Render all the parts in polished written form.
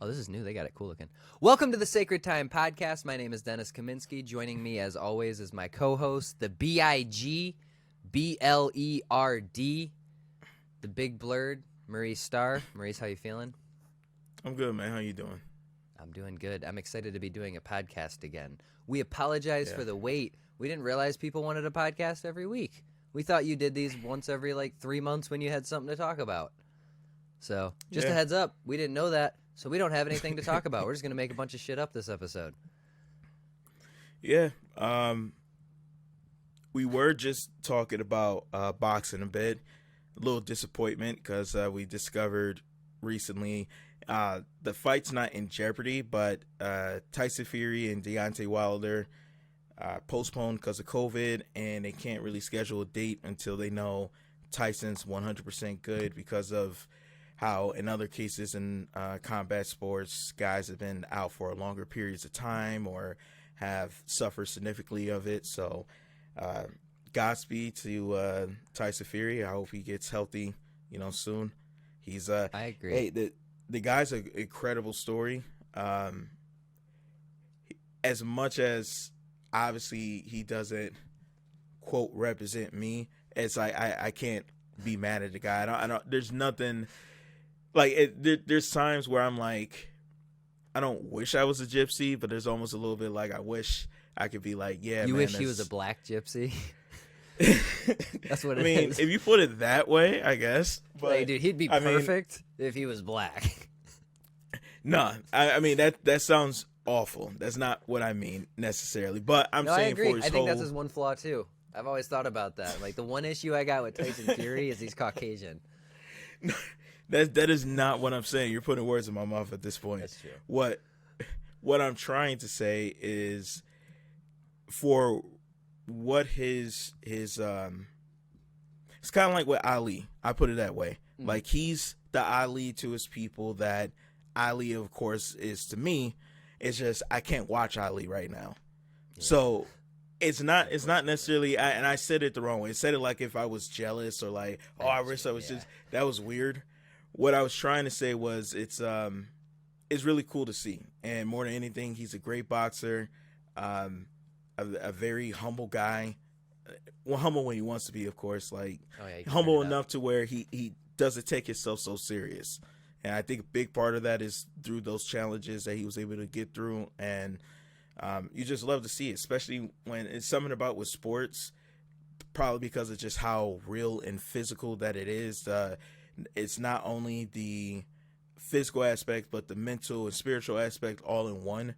Oh, this is new. They got it cool looking. Welcome to the Sacred Time Podcast. My name is Dennis Kaminsky. Joining me, as always, is my co-host, the BIG, BLERD, the Big Blurred, Maurice Starr. Maurice, how you feeling? I'm good, man. How you doing? I'm doing good. I'm excited to be doing a podcast again. We apologize for the wait. We didn't realize people wanted a podcast every week. We thought you did these once every 3 months when you had something to talk about. So just a heads up, we didn't know that, so we don't have anything to talk about. We're just going to make a bunch of shit up this episode. Yeah. We were just talking about boxing a bit. A little disappointment because we discovered recently the fight's not in jeopardy, but Tyson Fury and Deontay Wilder postponed because of COVID, and they can't really schedule a date until they know Tyson's 100% good because of how in other cases in combat sports, guys have been out for longer periods of time or have suffered significantly of it. So Godspeed to Tyson Fury. I hope he gets healthy, soon. He's I agree. Hey, the guy's an incredible story. As much as obviously he doesn't quote represent me, it's I can't be mad at the guy. I don't there's nothing there's times where I'm like, I don't wish I was a gypsy, but there's almost a little bit like I wish I could be like, yeah. You man, wish he was a black gypsy? That's what I mean, is. if you put it that way, I guess. But dude, he'd be perfect if he was black. Nah, I mean that sounds awful. That's not what I mean necessarily. But I'm saying I agree. for his I think that's his one flaw too. I've always thought about that. The one issue I got with Tyson Fury is he's Caucasian. That is not what I'm saying. You're putting words in my mouth at this point. That's true. What I'm trying to say is, for what his it's kind of like with Ali. I put it that way. Mm-hmm. Like, he's the Ali to his people that Ali, of course, is to me. It's just I can't watch Ali right now. Yeah. So it's not necessarily. And I said it the wrong way. I said it like if I was jealous or like, oh, I wish I was just. That was weird. What I was trying to say was it's really cool to see, and more than anything, he's a great boxer, a very humble guy. Well, humble when he wants to be, of course. Humble enough to where he doesn't take himself so serious. And I think a big part of that is through those challenges that he was able to get through, and you just love to see it, especially when it's something about with sports, probably because of just how real and physical that it is. It's not only the physical aspect, but the mental and spiritual aspect all in one.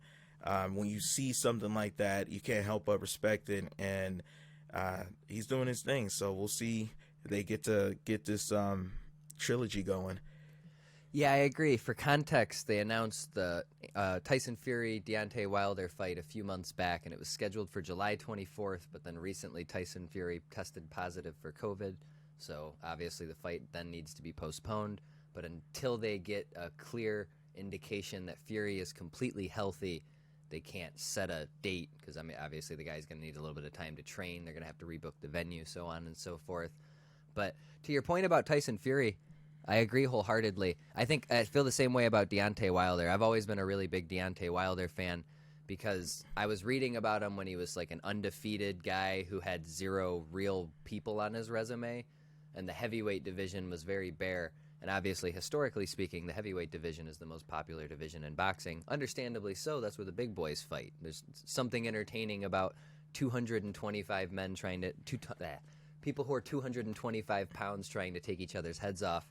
When you see something like that, you can't help but respect it. And he's doing his thing. So we'll see if they get to get this trilogy going. Yeah, I agree. For context, they announced the Tyson Fury Deontay Wilder fight a few months back, and it was scheduled for July 24th. But then recently, Tyson Fury tested positive for COVID. So obviously the fight then needs to be postponed. But until they get a clear indication that Fury is completely healthy, they can't set a date because, obviously the guy's going to need a little bit of time to train. They're going to have to rebook the venue, so on and so forth. But to your point about Tyson Fury, I agree wholeheartedly. I feel the same way about Deontay Wilder. I've always been a really big Deontay Wilder fan because I was reading about him when he was an undefeated guy who had 0 real people on his resume. And the heavyweight division was very bare. And obviously, historically speaking, the heavyweight division is the most popular division in boxing. Understandably so, that's where the big boys fight. There's something entertaining about 225 men people who are 225 pounds trying to take each other's heads off.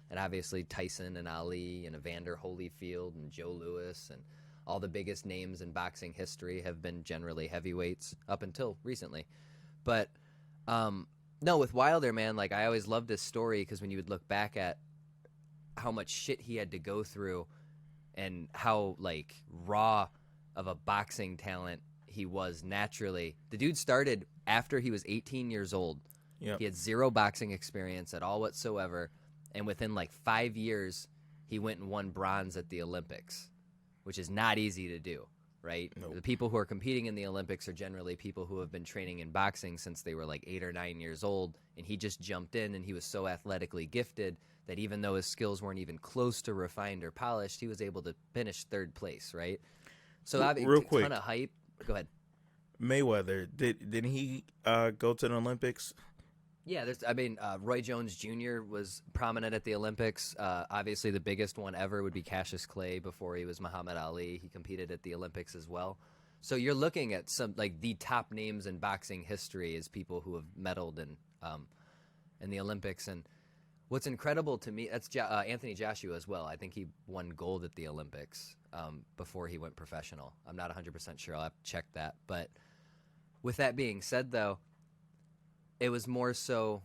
And obviously, Tyson and Ali and Evander Holyfield and Joe Louis and all the biggest names in boxing history have been generally heavyweights up until recently. But no, with Wilder, man, I always loved his story because when you would look back at how much shit he had to go through and how, raw of a boxing talent he was naturally. The dude started after he was 18 years old. Yep. He had 0 boxing experience at all whatsoever. And within 5 years, he went and won bronze at the Olympics, which is not easy to do. right? Nope. The people who are competing in the Olympics are generally people who have been training in boxing since they were like 8 or 9 years old, and he just jumped in, and he was so athletically gifted that even though his skills weren't even close to refined or polished, he was able to finish third place, right? So Real a quick, ton of hype. Go ahead. Mayweather didn't he go to the Olympics? Yeah, Roy Jones Jr. was prominent at the Olympics. Obviously, the biggest one ever would be Cassius Clay before he was Muhammad Ali. He competed at the Olympics as well. So you're looking at some like the top names in boxing history as people who have medaled in the Olympics. And what's incredible to me, that's Anthony Joshua as well. I think he won gold at the Olympics before he went professional. I'm not 100% sure. I'll have to check that. But with that being said, though, it was more so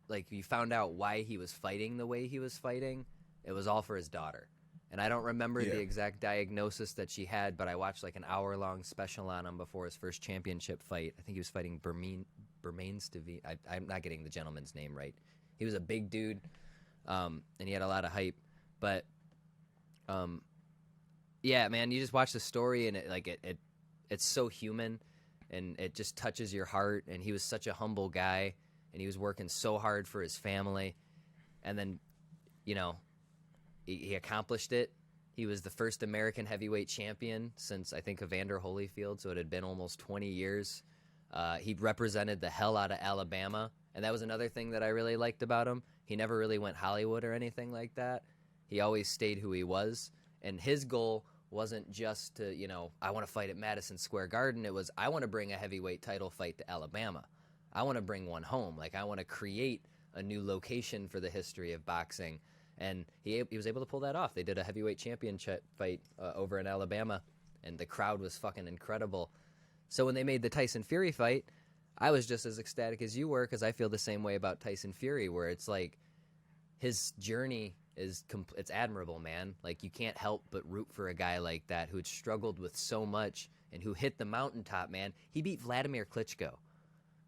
like you found out why he was fighting the way he was fighting. It was all for his daughter. And I don't remember the exact diagnosis that she had, but I watched like an hour-long special on him before his first championship fight. I think he was fighting Bermain. I'm not getting the gentleman's name right. He was a big dude, and he had a lot of hype. But, yeah, man, you just watch the story, and it's so human. And it just touches your heart, and he was such a humble guy, and he was working so hard for his family, and then, you know, he accomplished it. He was the first American heavyweight champion since, I think, Evander Holyfield, so it had been almost 20 years. He represented the hell out of Alabama, and that was another thing that I really liked about him. He never really went Hollywood or anything like that. He always stayed who he was, and his goal wasn't just to, I want to fight at Madison Square Garden. It was, I want to bring a heavyweight title fight to Alabama. I want to bring one home. Like, I want to create a new location for the history of boxing. And he was able to pull that off. They did a heavyweight championship fight over in Alabama, and the crowd was fucking incredible. So when they made the Tyson Fury fight, I was just as ecstatic as you were, because I feel the same way about Tyson Fury, where it's like his journey it's admirable, man. Like, you can't help but root for a guy like that who had struggled with so much and who hit the mountaintop, man. He beat Vladimir Klitschko.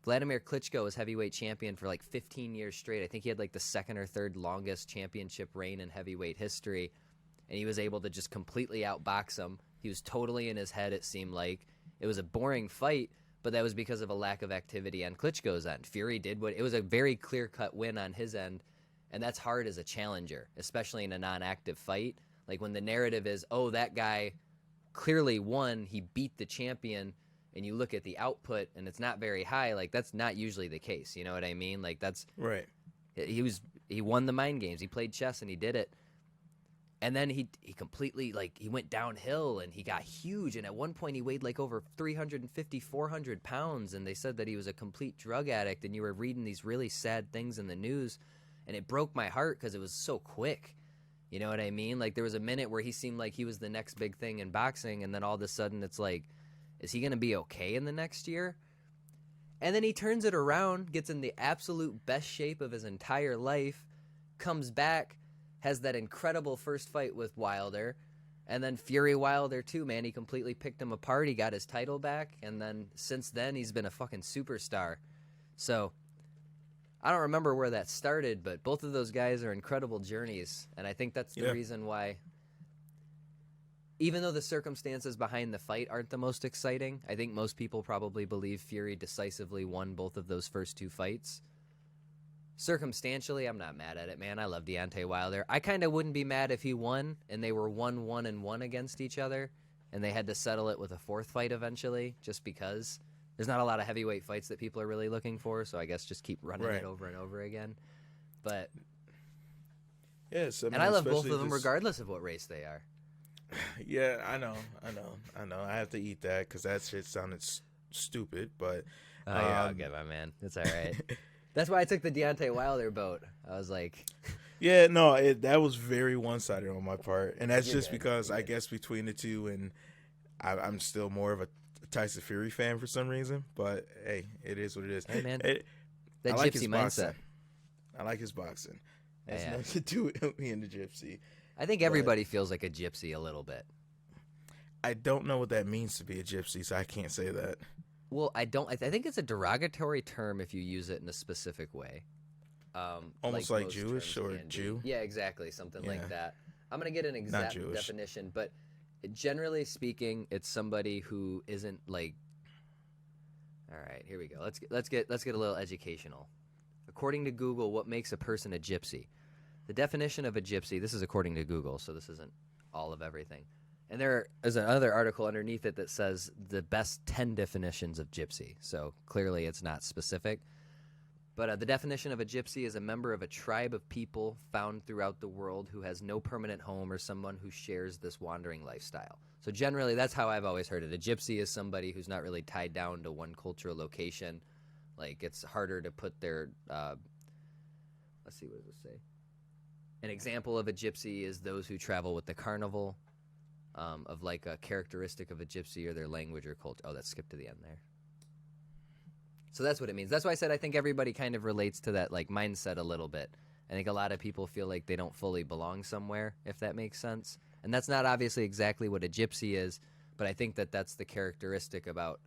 Vladimir Klitschko was heavyweight champion for like 15 years straight. I think he had like the second or third longest championship reign in heavyweight history, and he was able to just completely outbox him. He was totally in his head, it seemed like. It was a boring fight, but that was because of a lack of activity on Klitschko's end. Fury it was a very clear-cut win on his end. And that's hard as a challenger, especially in a non-active fight. Like, when the narrative is, oh, that guy clearly won, he beat the champion, and you look at the output and it's not very high, like, that's not usually the case. You know what I mean? Like, that's right. He won the mind games. He played chess and he did it. And then he completely, like, he went downhill and he got huge. And at one point he weighed like over 350, 400 pounds. And they said that he was a complete drug addict. And you were reading these really sad things in the news. And it broke my heart because it was so quick. You know what I mean? Like, there was a minute where he seemed like he was the next big thing in boxing, and then all of a sudden it's like, is he going to be okay in the next year? And then he turns it around, gets in the absolute best shape of his entire life, comes back, has that incredible first fight with Wilder, and then Fury Wilder too, man. He completely picked him apart. He got his title back, and then since then he's been a fucking superstar. So I don't remember where that started, but both of those guys are incredible journeys, and I think that's the reason why, even though the circumstances behind the fight aren't the most exciting, I think most people probably believe Fury decisively won both of those first two fights. Circumstantially, I'm not mad at it, man. I love Deontay Wilder. I kind of wouldn't be mad if he won, and they were 1-1-1 against each other, and they had to settle it with a fourth fight eventually, just because there's not a lot of heavyweight fights that people are really looking for, so I guess just keep running it over and over again. But yes, I love both of them regardless of what race they are. Yeah, I know. I have to eat that because that shit sounded stupid, but yeah, I'll get my man. It's all right. That's why I took the Deontay Wilder boat. I was like, yeah, no, that was very one-sided on my part, and that's just because I guess between the two, and I'm still more of a Tyson Fury fan for some reason, but hey, it is what it is. Hey, man. That like gypsy mindset. I like his boxing. It has nothing to do with me and the gypsy. I think everybody feels like a gypsy a little bit. I don't know what that means to be a gypsy, so I can't say that. Well, I think it's a derogatory term if you use it in a specific way. Almost like Jewish or Jew? Yeah, exactly. Something like that. I'm going to get an exact definition, but Generally speaking, it's somebody who isn't like. All right, here we go. Let's get a little educational. According to Google, what makes a person a gypsy? The definition of a gypsy. This is according to Google, so this isn't all of everything. And there is another article underneath it that says the best 10 definitions of gypsy. So clearly, it's not specific. But the definition of a gypsy is a member of a tribe of people found throughout the world who has no permanent home or someone who shares this wandering lifestyle. So generally, that's how I've always heard it. A gypsy is somebody who's not really tied down to one cultural location. Like, it's harder to put their, let's see, what does it say? An example of a gypsy is those who travel with the carnival, of like a characteristic of a gypsy or their language or culture. Oh, that skipped to the end there. So that's what it means. That's why I said I think everybody kind of relates to that like mindset a little bit. I think a lot of people feel like they don't fully belong somewhere, if that makes sense. And that's not obviously exactly what a gypsy is, but I think that that's the characteristic about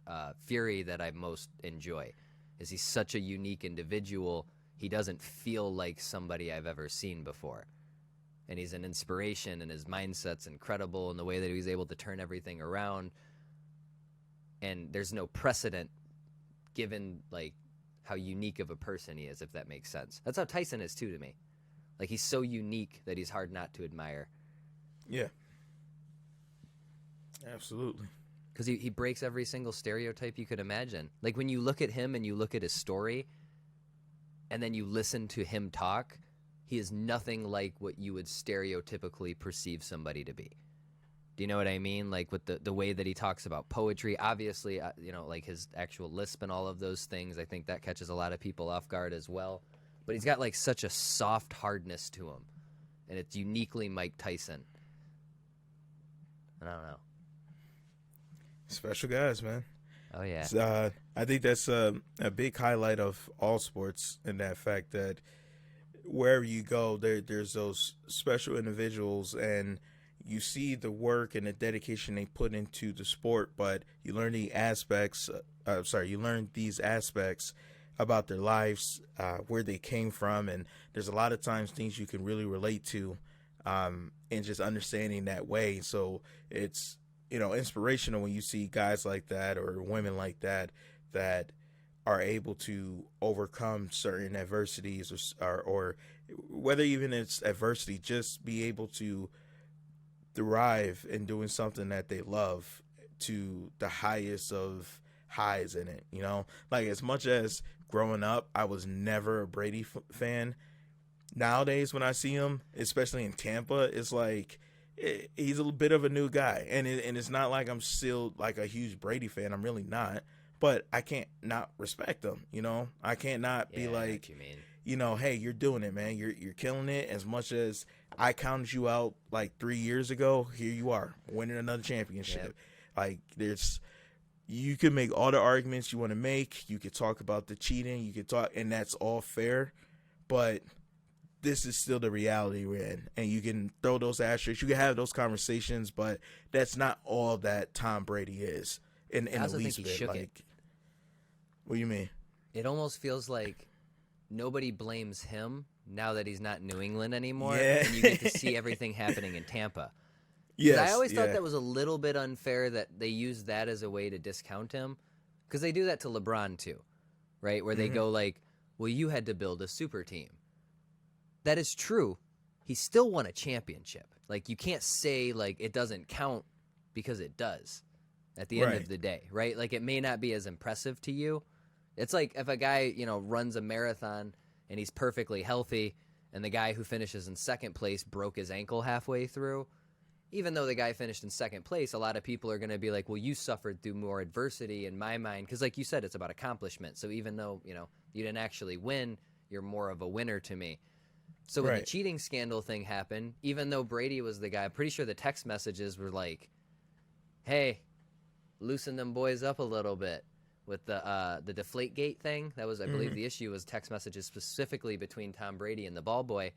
Fury that I most enjoy, is he's such a unique individual. He doesn't feel like somebody I've ever seen before. And he's an inspiration, and his mindset's incredible, and the way that he's able to turn everything around. And there's no precedent given like how unique of a person he is, if that makes sense. That's how Tyson is too to me. Like, he's so unique that he's hard not to admire. Yeah. Absolutely. Because he breaks every single stereotype you could imagine. Like, when you look at him and you look at his story and then you listen to him talk, he is nothing like what you would stereotypically perceive somebody to be. Do you know what I mean? Like, with the way that he talks about poetry, obviously, like his actual lisp and all of those things, I think that catches a lot of people off guard as well. But he's got like such a soft hardness to him, and it's uniquely Mike Tyson. And I don't know. Special guys, man. Oh, yeah. I think that's a big highlight of all sports, in that fact that wherever you go, there's those special individuals, and you see the work and the dedication they put into the sport, but you learn these aspects about their lives, where they came from, and there's a lot of times things you can really relate to, and just understanding that way. So it's, inspirational when you see guys like that or women like that are able to overcome certain adversities, or whether even it's adversity, just be able to thrive in doing something that they love to the highest of highs in it. Like, as much as growing up I was never a Brady fan, nowadays when I see him, especially in Tampa, it's like he's a bit of a new guy, and it's not like I'm still like a huge Brady fan. I'm really not, but I can't not respect him. I can't not be like, hey, you're doing it, man. You're killing it. As much as I counted you out like 3 years ago, here you are winning another championship. Yep. Like, you can make all the arguments you want to make. You could talk about the cheating. You could talk, and that's all fair. But this is still the reality we're in, and you can throw those asterisks. You can have those conversations, but that's not all that Tom Brady is. In I also the think least he bit. shook Like, it. What do you mean? It almost feels like nobody blames him now that he's not in New England anymore, Yeah. and you get to see everything happening in Tampa. Yes, I always thought that was a little bit unfair that they use that as a way to discount him, because they do that to LeBron too, right? Where they go like, well, you had to build a super team. That is true. He still won a championship. Like, you can't say like it doesn't count, because it does at the end of the day, right? Like, it may not be as impressive to you. It's like if a guy, runs a marathon and he's perfectly healthy, and the guy who finishes in second place broke his ankle halfway through. Even though the guy finished in second place, a lot of people are going to be like, well, you suffered through more adversity in my mind. Because like you said, it's about accomplishment. So even though, you didn't actually win, you're more of a winner to me. So when the cheating scandal thing happened, even though Brady was the guy, I'm pretty sure the text messages were like, hey, loosen them boys up a little bit. With the Deflategate thing, that was, I believe, the issue was text messages specifically between Tom Brady and the ball boy.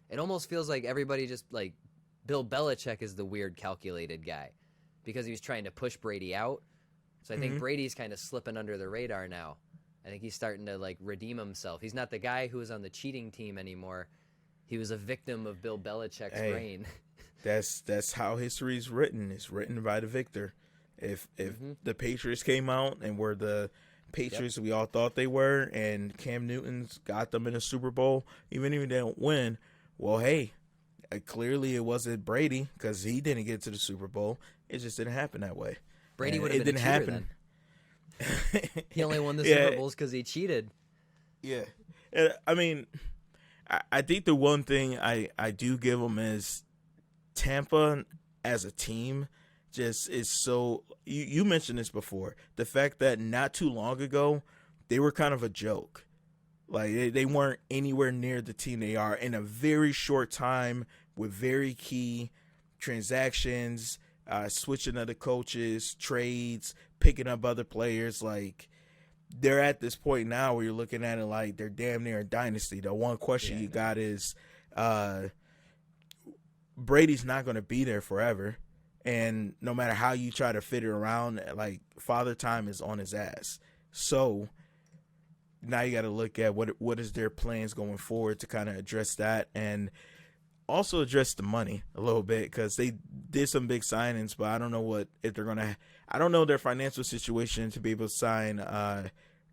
It almost feels like everybody just, like, Bill Belichick is the weird, calculated guy because he was trying to push Brady out. So I think Brady's kind of slipping under the radar now. I think he's starting to, like, redeem himself. He's not the guy who was on the cheating team anymore. He was a victim of Bill Belichick's reign. That's how history is written. It's written by the victor. If the Patriots came out and were the Patriots we all thought they were, and Cam Newton's got them in a Super Bowl, even if they don't win, well, hey, clearly it wasn't Brady because he didn't get to the Super Bowl. It just didn't happen that way. Brady And would have been a cheater then. He only won the Super Bowls because he cheated. Yeah. I mean, I think the one thing I do give them is Tampa as a team just is so – you mentioned this before. The fact that not too long ago they were kind of a joke. Like they weren't anywhere near the team they are in a very short time with very key transactions, switching other coaches, trades, picking up other players. Like they're at this point now where you're looking at it like they're damn near a dynasty. The one question you got is Brady's not going to be there forever. And no matter how you try to fit it around, like Father Time is on his ass. So now you got to look at what is their plans going forward to kind of address that and also address the money a little bit because they did some big signings, but I don't know if they're going to – I don't know their financial situation to be able to sign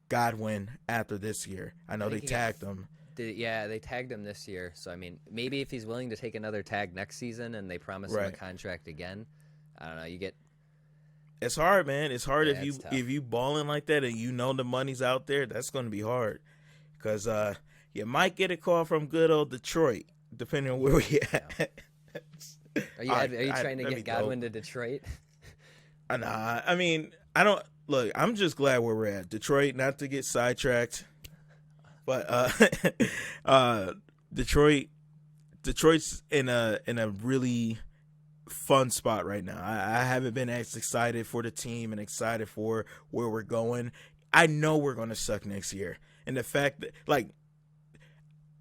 Godwin after this year. I know they tagged him. They tagged him this year. So, I mean, maybe if he's willing to take another tag next season and they promise him a contract again, I don't know. You get – It's hard, man. It's hard if you balling like that and you know the money's out there. That's going to be hard because you might get a call from good old Detroit, depending on where we at. Are you trying to get Godwin to Detroit? Nah, I mean, I don't look. I'm just glad where we're at, Detroit. Not to get sidetracked, but Detroit's in a really fun spot right now. I haven't been as excited for the team and excited for where we're going. I know we're going to suck next year. And the fact that, like,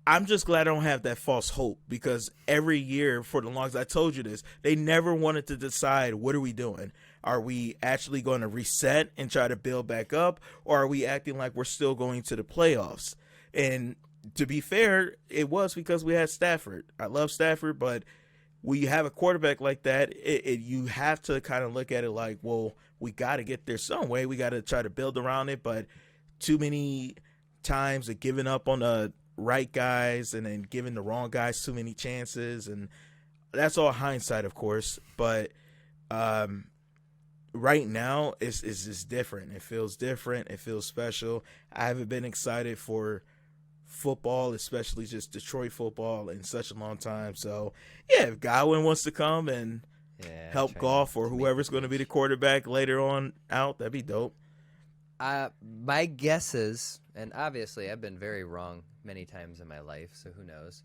I'm just glad I don't have that false hope because every year for the longest, I told you this, they never wanted to decide what are we doing? Are we actually going to reset and try to build back up, or are we acting like we're still going to the playoffs? And to be fair, it was because we had Stafford. I love Stafford, but when you have a quarterback like that, you have to kind of look at it like, well, we got to get there some way. We got to try to build around it, but too many times of giving up on the right guys and then giving the wrong guys too many chances, and that's all hindsight, of course. But right now, it's just different. It feels different. It feels special. I haven't been excited for football, especially just Detroit football, in such a long time. So, yeah, if Godwin wants to come and help Goff or whoever's going to be the quarterback later on out, that'd be dope. My guess is, and obviously I've been very wrong many times in my life, so who knows.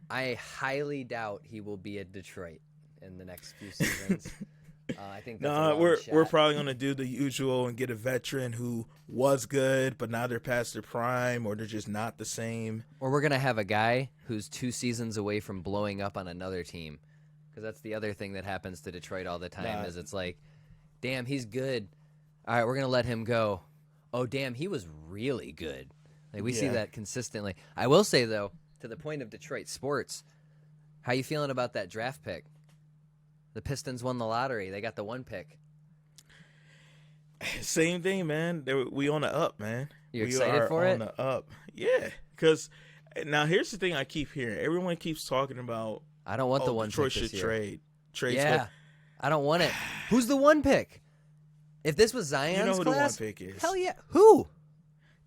I highly doubt he will be at Detroit in the next few seasons. I think that's we're probably going to do the usual and get a veteran who was good, but now they're past their prime or they're just not the same. Or we're going to have a guy who's 2 seasons away from blowing up on another team. Because that's the other thing that happens to Detroit all the time is it's like, damn, he's good. All right, we're going to let him go. Oh, damn, he was really good. Like we see that consistently. I will say, though, to the point of Detroit sports, how you feeling about that draft pick? The Pistons won the lottery. They got the 1 pick. Same thing, man. We on the up, man. You excited for it? On the up. Yeah, because now here's the thing I keep hearing. Everyone keeps talking about, I don't want the 1 Detroit pick this should year. trade. Yeah, I don't want it. Who's the 1 pick? If this was Zion's you know who class, the 1 pick is. Hell yeah. Who?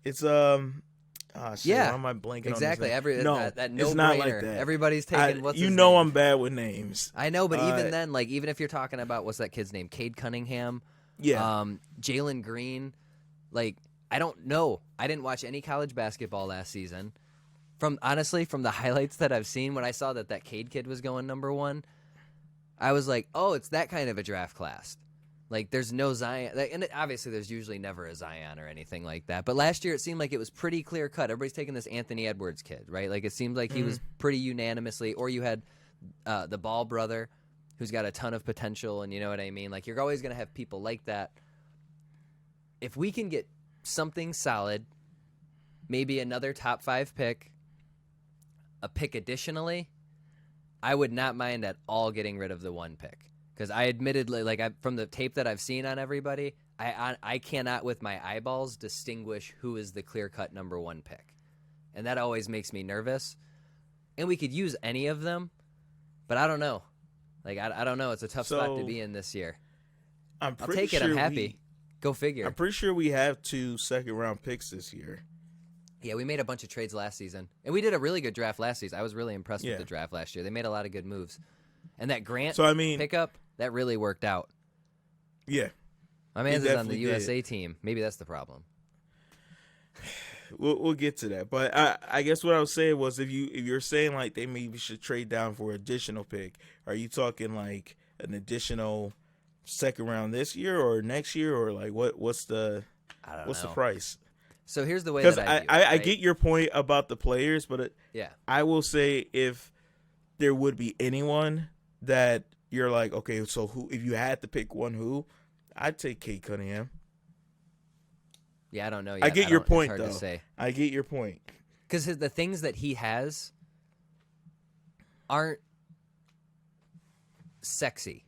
It's why am I blanking exactly. on his name? That it's not like that. Everybody's taking what's his know name? I'm bad with names. I know, but even then, like even if you're talking about what's that kid's name, Cade Cunningham, Jalen Green, like I don't know. I didn't watch any college basketball last season. From the highlights that I've seen, when I saw that Cade kid was going number 1, I was like, oh, it's that kind of a draft class. Like, there's no Zion. And obviously, there's usually never a Zion or anything like that. But last year, it seemed like it was pretty clear-cut. Everybody's taking this Anthony Edwards kid, right? Like, it seemed like he was pretty unanimously. Or you had the Ball brother, who's got a ton of potential, and you know what I mean? Like, you're always going to have people like that. If we can get something solid, maybe another top 5 pick, a pick additionally, I would not mind at all getting rid of the 1 pick. Because I admittedly, from the tape that I've seen on everybody, I cannot with my eyeballs distinguish who is the clear-cut number 1 pick. And that always makes me nervous. And we could use any of them, but I don't know. I don't know. It's a tough spot to be in this year. I'll take it. I'm happy. Go figure. I'm pretty sure we have 2 second-round picks this year. Yeah, we made a bunch of trades last season. And we did a really good draft last season. I was really impressed with the draft last year. They made a lot of good moves. And that Grant pickup, that really worked out. Yeah. My man's is on the USA team. Maybe that's the problem. We'll get to that. But I guess what I was saying was if you're saying like they maybe should trade down for an additional pick, are you talking like an additional second round this year or next year, or like what's the price? So here's the way that I view it, I get your point about the players, but I will say if there would be anyone that you're like, okay, so who, if you had to pick one, I'd take Kate Cunningham. Yeah, I don't know yet. I get your point, it's though. hard to say. I get your point. Because the things that he has aren't sexy.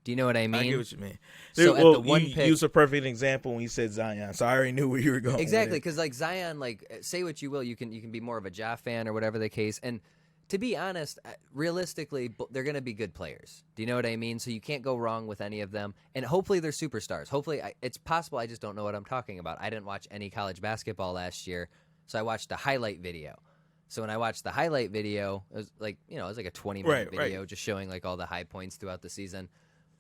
Do you know what I mean? I get what you mean. So at the 1 you pick, used a perfect example when you said Zion, so I already knew where you were going. Exactly, because like Zion, say what you will, you can be more of a Ja fan or whatever the case, and to be honest, realistically, they're going to be good players. Do you know what I mean? So you can't go wrong with any of them, and hopefully they're superstars. Hopefully, it's possible I just don't know what I'm talking about. I didn't watch any college basketball last year, so I watched a highlight video. So when I watched the highlight video, it was like a 20-minute video just showing like all the high points throughout the season.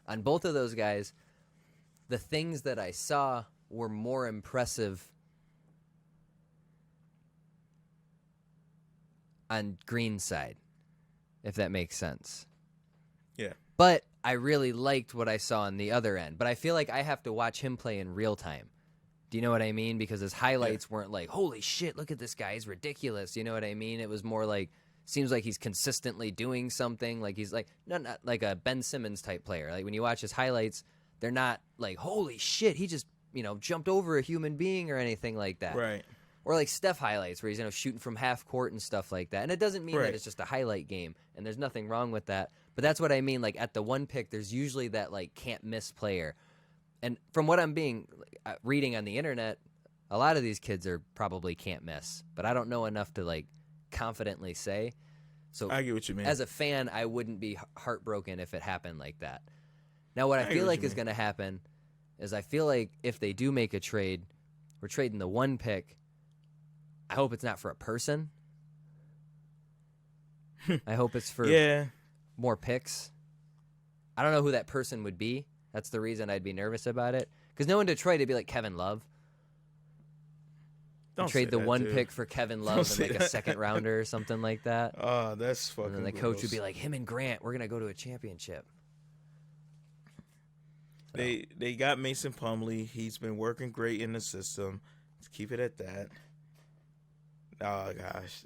On both of those guys, the things that I saw were more impressive on Green's side, if that makes sense. Yeah. But I really liked what I saw on the other end. But I feel like I have to watch him play in real time. Do you know what I mean? Because his highlights weren't like, holy shit, look at this guy, he's ridiculous. You know what I mean? It was more like, seems like he's consistently doing something. Like he's like, not like a Ben Simmons type player. Like when you watch his highlights, they're not like, holy shit, he just, jumped over a human being or anything like that. Right. Or like Steph highlights where he's shooting from half court and stuff like that. And it doesn't mean that it's just a highlight game, and there's nothing wrong with that. But that's what I mean. Like at the 1 pick, there's usually that like can't miss player. And from what I'm reading on the internet, a lot of these kids are probably can't miss. But I don't know enough to like confidently say. So I get what you mean. As a fan, I wouldn't be heartbroken if it happened like that. Now, what I feel like is going to happen is I feel like if they do make a trade, we're trading the 1 pick. I hope it's not for a person. I hope it's for more picks. I don't know who that person would be. That's the reason I'd be nervous about it. Because no in Detroit, it'd be like Kevin Love. Don't trade the that, 1 dude. pick for Kevin Love and like a second rounder or something like that. Oh, that's fucking And then the gross. coach would be like, him and Grant, we're going to go to a championship. So. They got Mason Plumlee. He's been working great in the system. Let's keep it at that. Oh, gosh.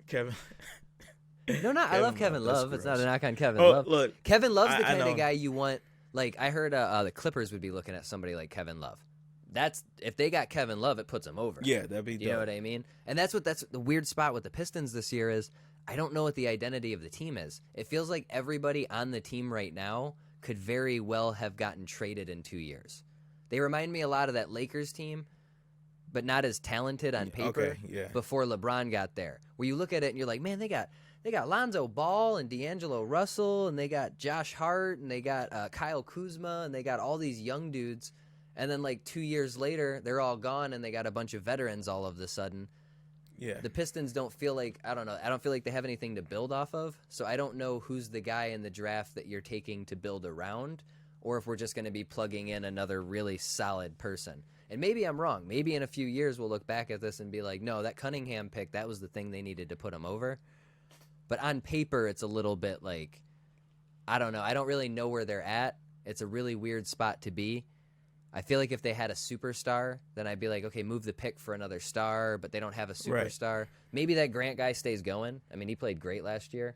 Kevin. I love Kevin Love. It's not a knock on Kevin Oh, Love. look. Kevin Love's the kind of guy you want. Like, I heard the Clippers would be looking at somebody like Kevin Love. If they got Kevin Love, it puts them over. Yeah, that'd be dope. You know what I mean? And that's the weird spot with the Pistons this year is I don't know what the identity of the team is. It feels like everybody on the team right now could very well have gotten traded in 2 years. They remind me a lot of that Lakers team, but not as talented on paper before LeBron got there. Where you look at it and you're like, man, they got Lonzo Ball and D'Angelo Russell, and they got Josh Hart, and they got Kyle Kuzma, and they got all these young dudes. And then like 2 years later, they're all gone, and they got a bunch of veterans all of a sudden. Yeah. The Pistons don't feel like, I don't know, I don't feel like they have anything to build off of. So I don't know who's the guy in the draft that you're taking to build around, or if we're just going to be plugging in another really solid person. And maybe I'm wrong. Maybe in a few years we'll look back at this and be like, no, that Cunningham pick, that was the thing they needed to put him over. But on paper, it's a little bit like, I don't know. I don't really know where they're at. It's a really weird spot to be. I feel like if they had a superstar, then I'd be like, okay, move the pick for another star, but they don't have a superstar. Right. Maybe that Grant guy stays going. I mean, he played great last year.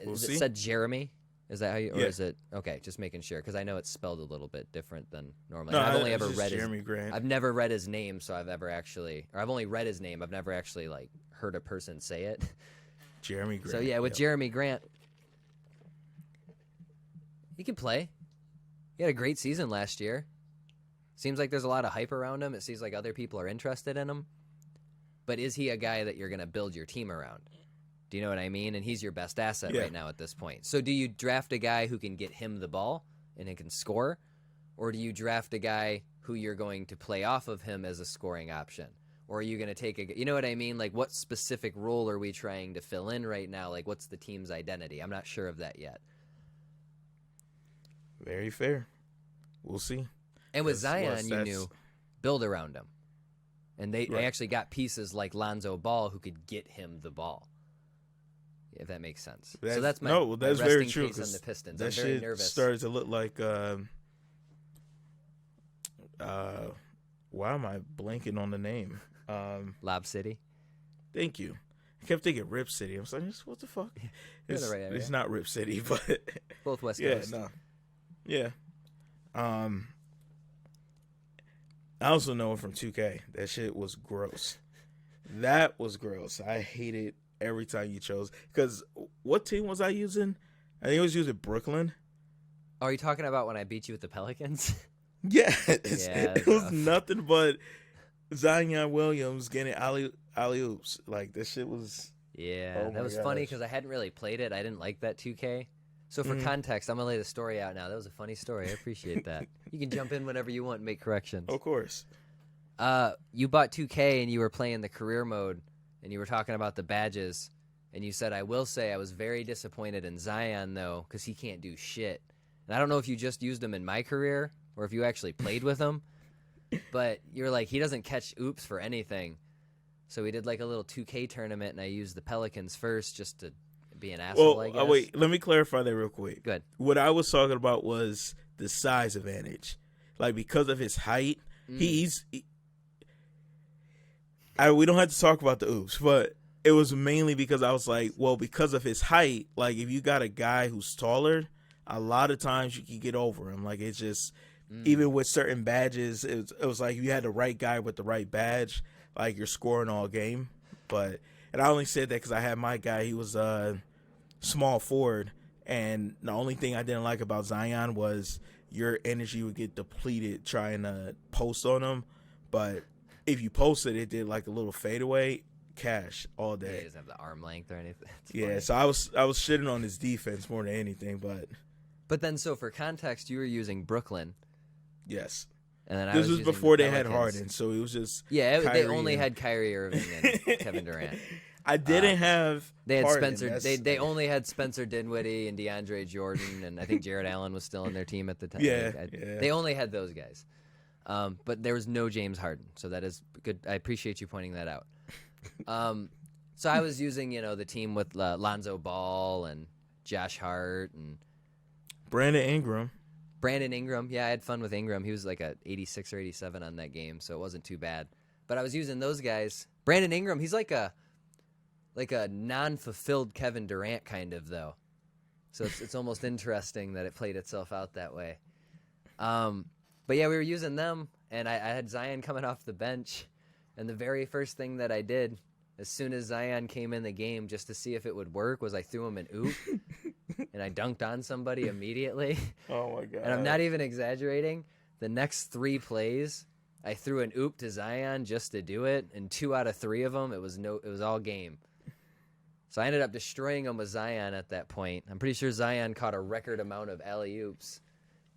Is it said Jeremy? Is that how you, or is it, okay, just making sure, because I know it's spelled a little bit different than normally. No, I've only ever read Jeremy Grant. I've never read his name, so I've only read his name. I've never actually, like, heard a person say it. Jeremy Grant. So yeah, with Jeremy Grant, he can play. He had a great season last year. Seems like there's a lot of hype around him. It seems like other people are interested in him. But is he a guy that you're going to build your team around? Do you know what I mean? And he's your best asset right now at this point. So do you draft a guy who can get him the ball and it can score? Or do you draft a guy who you're going to play off of him as a scoring option? Or are you going to take a, you know what I mean? Like, what specific role are we trying to fill in right now? Like, what's the team's identity? I'm not sure of that yet. Very fair. We'll see. And with Zion, you knew, build around him. And they actually got pieces like Lonzo Ball who could get him the ball. If that makes sense. So that's my, that's my very resting true. case on the Pistons. That I'm very shit nervous. started to look like why am I blanking on the name? Lob City. Thank you. I kept thinking Rip City. I was like, what the fuck? You're in the right area. It's not Rip City, but both West Coast. Yeah. I also know it from 2K. That shit was gross. That was gross. I hated every time you chose. Because what team was I using? I think I was using Brooklyn. Oh, are you talking about when I beat you with the Pelicans? Yeah. It was nothing but Zion Williams getting alley-oops. Like, that shit was... Yeah, that was funny because I hadn't really played it. I didn't like that 2K. So for context, I'm going to lay the story out now. That was a funny story. I appreciate that. You can jump in whenever you want and make corrections. Of course. You bought 2K and you were playing the career mode and you were talking about the badges. And you said, I will say I was very disappointed in Zion, though, because he can't do shit. And I don't know if you just used him in my career or if you actually played with him. But you're like, he doesn't catch oops for anything. So we did like a little 2K tournament and I used the Pelicans first just to be an asshole, I guess. Wait, let me clarify that real quick. Good. What I was talking about was the size advantage. Like, because of his height, we don't have to talk about the oops, but it was mainly because I was like, well, because of his height, like, if you got a guy who's taller, a lot of times you can get over him. Like, it's just, even with certain badges, it was like you had the right guy with the right badge, like, you're scoring all game. And I only said that because I had my guy, he was small forward, and the only thing I didn't like about Zion was your energy would get depleted trying to post on him. But if you posted, it did like a little fadeaway, cash all day. Yeah, he doesn't have the arm length or anything. Yeah, so I was shitting on his defense more than anything, but then so for context, you were using Brooklyn. Yes. And then this was before they had Harden, so it was just they only had Kyrie Irving and Kevin Durant. I didn't have. They had Harden. Spencer. They only had Spencer Dinwiddie and DeAndre Jordan, and I think Jared Allen was still on their team at the time. Yeah, They only had those guys, but there was no James Harden, so that is good. I appreciate you pointing that out. So I was using the team with Lonzo Ball and Josh Hart and Brandon Ingram. Yeah, I had fun with Ingram. He was like a 86 or 87 on that game, so it wasn't too bad. But I was using those guys. Brandon Ingram, he's like a non-fulfilled Kevin Durant kind of, though. So it's almost interesting that it played itself out that way. But yeah, we were using them, and I had Zion coming off the bench, and the very first thing that I did as soon as Zion came in the game just to see if it would work was I threw him an oop, and I dunked on somebody immediately. Oh, my God. And I'm not even exaggerating. The next 3 plays, I threw an oop to Zion just to do it, and 2 out of 3 of them, it was all game. So I ended up destroying him with Zion at that point. I'm pretty sure Zion caught a record amount of alley-oops.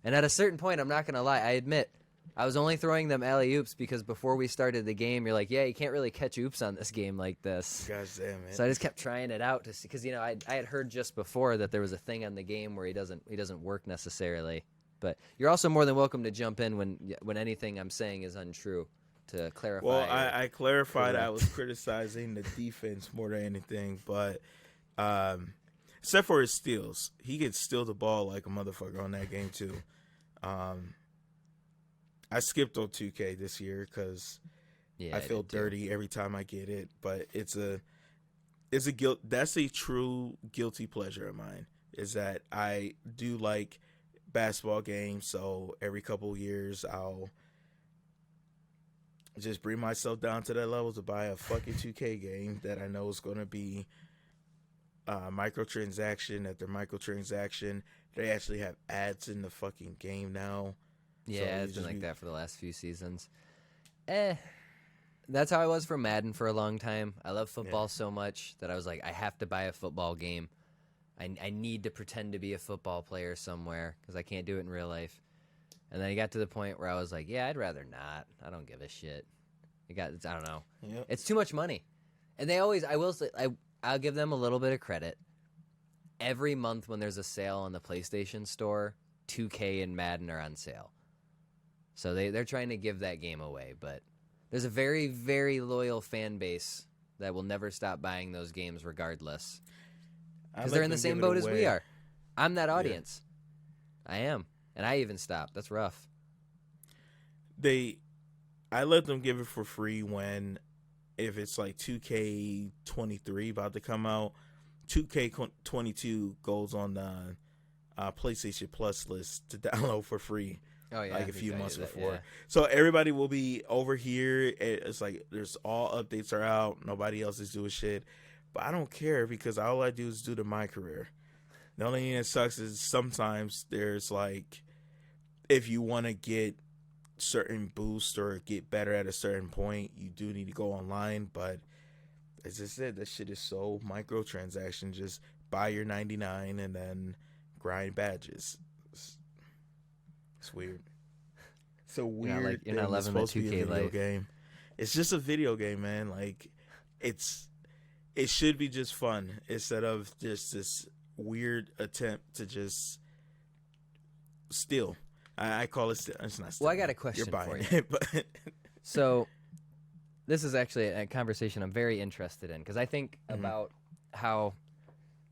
And at a certain point, I'm not going to lie, I admit, I was only throwing them alley-oops because before we started the game, you're like, yeah, you can't really catch oops on this game like this. Gosh damn it. So I just kept trying it out to see, because I had heard just before that there was a thing on the game where he doesn't work necessarily. But you're also more than welcome to jump in when anything I'm saying is untrue. To clarify. Well, I clarified I was criticizing the defense more than anything, but except for his steals. He could steal the ball like a motherfucker on that game, too. I skipped on 2K this year because I feel dirty every time I get it, but it's a guilt. That's a true guilty pleasure of mine, is that I do like basketball games, so every couple years I'll just bring myself down to that level to buy a fucking 2K game that I know is going to be microtransaction after microtransaction. They actually have ads in the fucking game now. So Yeah, you it's been just like be, that for the last few seasons. That's how I was for Madden for a long time. I love yeah. football so much that I was like, I have to buy a football game. I need to pretend to be a football player somewhere because I can't do it in real life. And then I got to the point where I was like, yeah, I'd rather not. I don't give a shit. I don't know. Yep. It's too much money. And they always, I will say, I'll give them a little bit of credit. Every month when there's a sale on the PlayStation Store, 2K and Madden are on sale. So they're trying to give that game away. But there's a very, very loyal fan base that will never stop buying those games regardless. Because they're in the same boat as we are. I'm that audience. Yeah. I am. And I even stopped. That's rough. I let them give it for free if it's like 2K23 about to come out. 2K22 goes on the PlayStation Plus list to download for free. Oh, yeah. Like a few months before. Yeah. So everybody will be over here. It's like there's all updates are out. Nobody else is doing shit. But I don't care because all I do is do to my career. The only thing that sucks is sometimes there's like, if you want to get certain boosts or get better at a certain point, you do need to go online. But as I said, that shit is so microtransaction. Just buy your 99 and then grind badges. It's weird. It's a weird you're not thing. It's loving the supposed to be a 2K video life. game. It's just a video game, man. Like, it should be just fun instead of just this weird attempt to just steal. I call it steal. It's not stealing. Well, I got a question You're buying for you. it, but So this is actually a conversation I'm very interested in because I think about how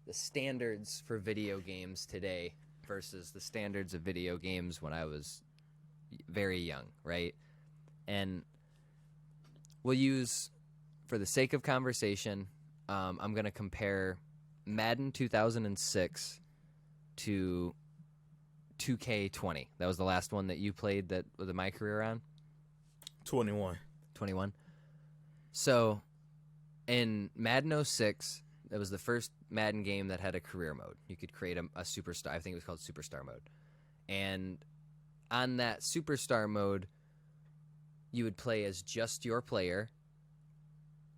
the standards for video games today versus the standards of video games when I was very young, right? And we'll use, for the sake of conversation, I'm going to compare Madden 2006 to 2K20. That was the last one that you played that with my career on? 21. 21. So in Madden 06, it was the first Madden game that had a career mode. You could create a superstar. I think it was called Superstar Mode. And on that Superstar Mode, you would play as just your player.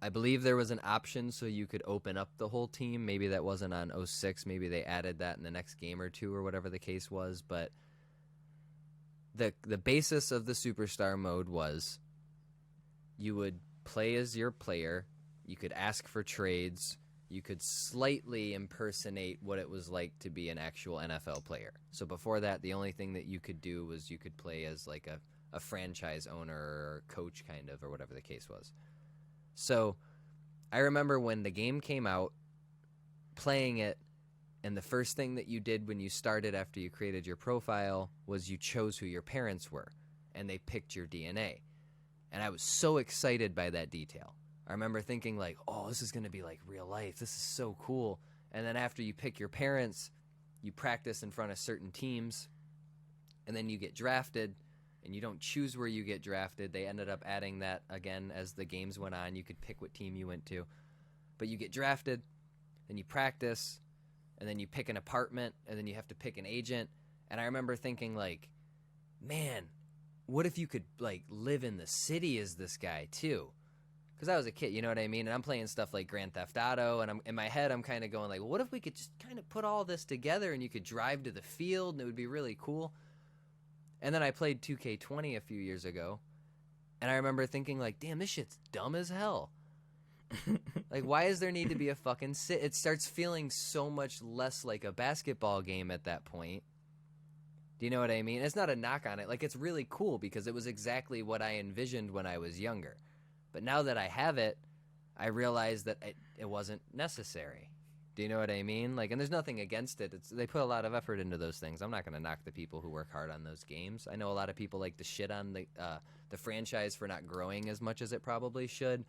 I believe there was an option so you could open up the whole team. Maybe that wasn't on 06. Maybe they added that in the next game or two or whatever the case was. But the basis of the Superstar Mode was you would play as your player. You could ask for trades. You could slightly impersonate what it was like to be an actual NFL player. So before that, the only thing that you could do was you could play as like a franchise owner or coach kind of, or whatever the case was. So I remember when the game came out, playing it, and the first thing that you did when you started after you created your profile was you chose who your parents were, and they picked your DNA. And I was so excited by that detail. I remember thinking like, oh, this is going to be like real life. This is so cool. And then after you pick your parents, you practice in front of certain teams, and then you get drafted, and you don't choose where you get drafted. They ended up adding that again as the games went on. You could pick what team you went to. But you get drafted, then you practice, and then you pick an apartment, and then you have to pick an agent. And I remember thinking like, man, what if you could like live in the city as this guy too? Because I was a kid, you know what I mean? And I'm playing stuff like Grand Theft Auto, and in my head, I'm kind of going like, well, what if we could just kind of put all this together and you could drive to the field and it would be really cool? And then I played 2K20 a few years ago, and I remember thinking like, damn, this shit's dumb as hell. Like, why does there need to be a fucking sit? It starts feeling so much less like a basketball game at that point. Do you know what I mean? It's not a knock on it. Like, it's really cool because it was exactly what I envisioned when I was younger. But now that I have it, I realize that it wasn't necessary. Do you know what I mean? Like, and there's nothing against it. They put a lot of effort into those things. I'm not going to knock the people who work hard on those games. I know a lot of people like to shit on the franchise for not growing as much as it probably should.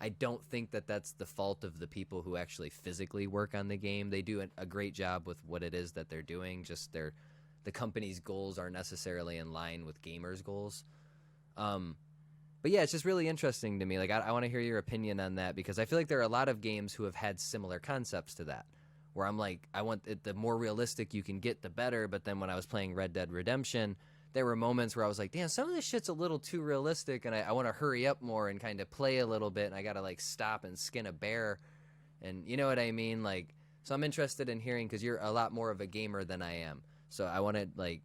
I don't think that that's the fault of the people who actually physically work on the game. They do a great job with what it is that they're doing. Just the company's goals aren't necessarily in line with gamers' goals. But yeah, it's just really interesting to me. Like, I want to hear your opinion on that because I feel like there are a lot of games who have had similar concepts to that. Where I'm like, I want it, the more realistic you can get, the better. But then when I was playing Red Dead Redemption, there were moments where I was like, damn, some of this shit's a little too realistic, and I want to hurry up more and kind of play a little bit, and I got to like stop and skin a bear, and you know what I mean? Like, so I'm interested in hearing because you're a lot more of a gamer than I am. So I want to like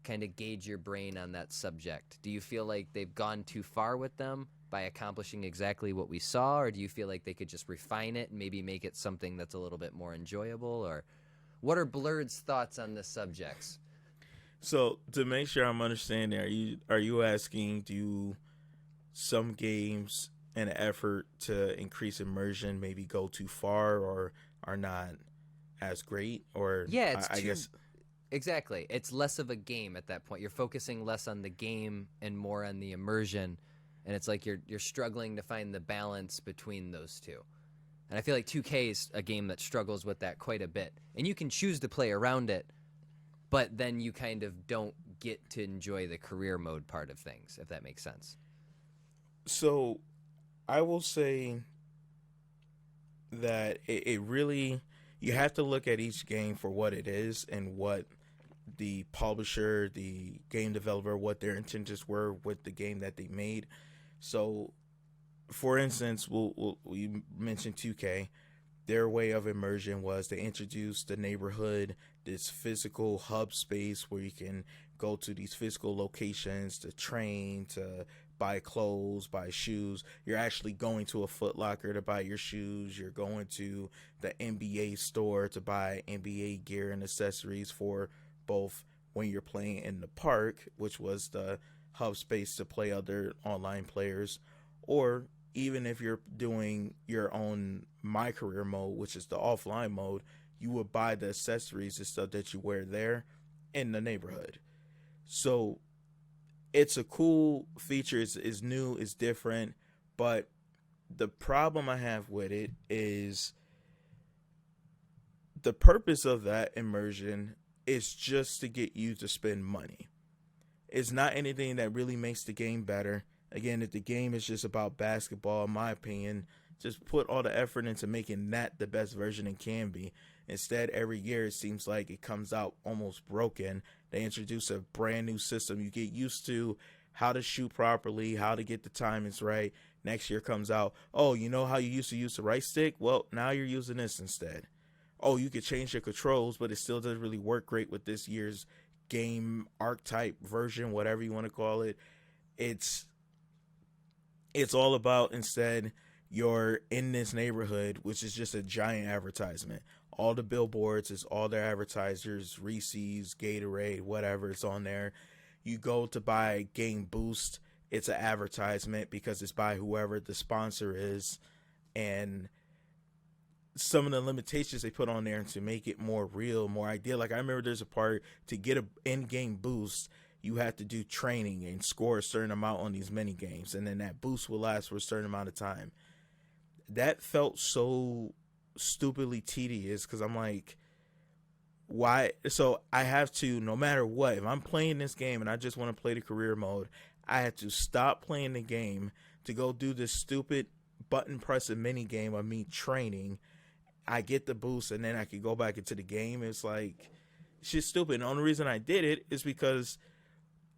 kind of gauge your brain on that subject. Do you feel like they've gone too far with them by accomplishing exactly what we saw, or do you feel like they could just refine it and maybe make it something that's a little bit more enjoyable? Or what are Blurred's thoughts on this subjects? So to make sure I'm understanding, are you asking, do some games in an effort to increase immersion maybe go too far or are not as great? Or Yeah, I guess exactly. It's less of a game at that point. You're focusing less on the game and more on the immersion, and it's like you're struggling to find the balance between those two. And I feel like 2K is a game that struggles with that quite a bit. And you can choose to play around it, but then you kind of don't get to enjoy the career mode part of things, if that makes sense. so. I will say that it really, you have to look at each game for what it is and what the publisher, the game developer, what their intentions were with the game that they made. So, for instance, we mentioned 2K. Their way of immersion was they introduced the neighborhood, this physical hub space where you can go to these physical locations to train, to buy clothes, buy shoes. You're actually going to a Foot Locker to buy your shoes. You're going to the NBA store to buy NBA gear and accessories for both when you're playing in the park, which was the hub space to play other online players, or even if you're doing your own My Career mode, which is the offline mode, you would buy the accessories and stuff that you wear there in the neighborhood. So it's a cool feature. It's new, it's different, but the problem I have with it is the purpose of that immersion is just to get you to spend money. It's not anything that really makes the game better. Again, if the game is just about basketball, in my opinion, just put all the effort into making that the best version it can be. Instead, every year it seems like it comes out almost broken. They introduce a brand new system. You get used to how to shoot properly, how to get the timings right. Next year comes out, oh, you know how you used to use the right stick? Well, now you're using this instead. Oh, you could change your controls, but it still doesn't really work great with this year's game archetype version, whatever you want to call it. It's all about, instead, you're in this neighborhood, which is just a giant advertisement. All the billboards is all their advertisers, Reese's, Gatorade, whatever, it's on there. You go to buy Game Boost, it's an advertisement because it's by whoever the sponsor is. And some of the limitations they put on there to make it more real, more ideal. Like, I remember there's a part to get a in-game boost, you have to do training and score a certain amount on these mini games, and then that boost will last for a certain amount of time. That felt so stupidly tedious because I'm like, why? So I have to, no matter what, if I'm playing this game and I just want to play the career mode, I have to stop playing the game to go do this stupid button pressing mini game of me training. I get the boost and then I can go back into the game. It's like, shit's stupid. And the only reason I did it is because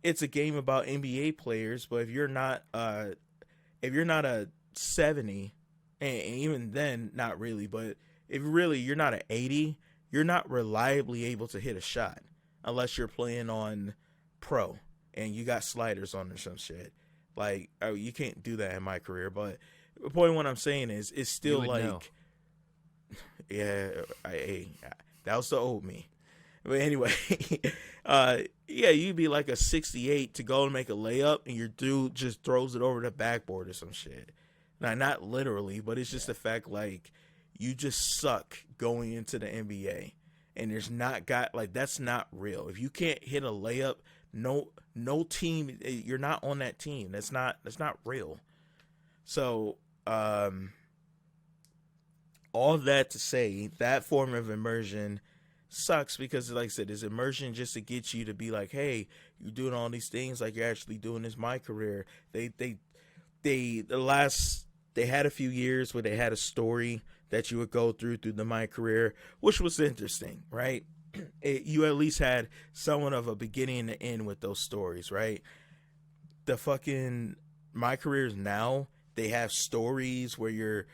it's a game about NBA players, but if you're not a 70, and even then not really, but if really you're not an 80, you're not reliably able to hit a shot unless you're playing on pro and you got sliders on or some shit. Like, oh, you can't do that in My Career. But the point of what I'm saying is, it's still like, know. Yeah, that was the old me. But anyway, yeah, you'd be like a 68 to go and make a layup, and your dude just throws it over the backboard or some shit. Now, not literally, but it's just the fact, like, you just suck going into the NBA, and there's not got, like, that's not real. If you can't hit a layup, no team, you're not on that team. That's not real. So, all that to say, that form of immersion sucks because, like I said, it's immersion just to get you to be like, hey, you're doing all these things, like you're actually doing this My Career. They they had a few years where they had a story that you would go through the My Career, which was interesting, right? You at least had somewhat of a beginning and end with those stories, right? The fucking My Careers now, they have stories where you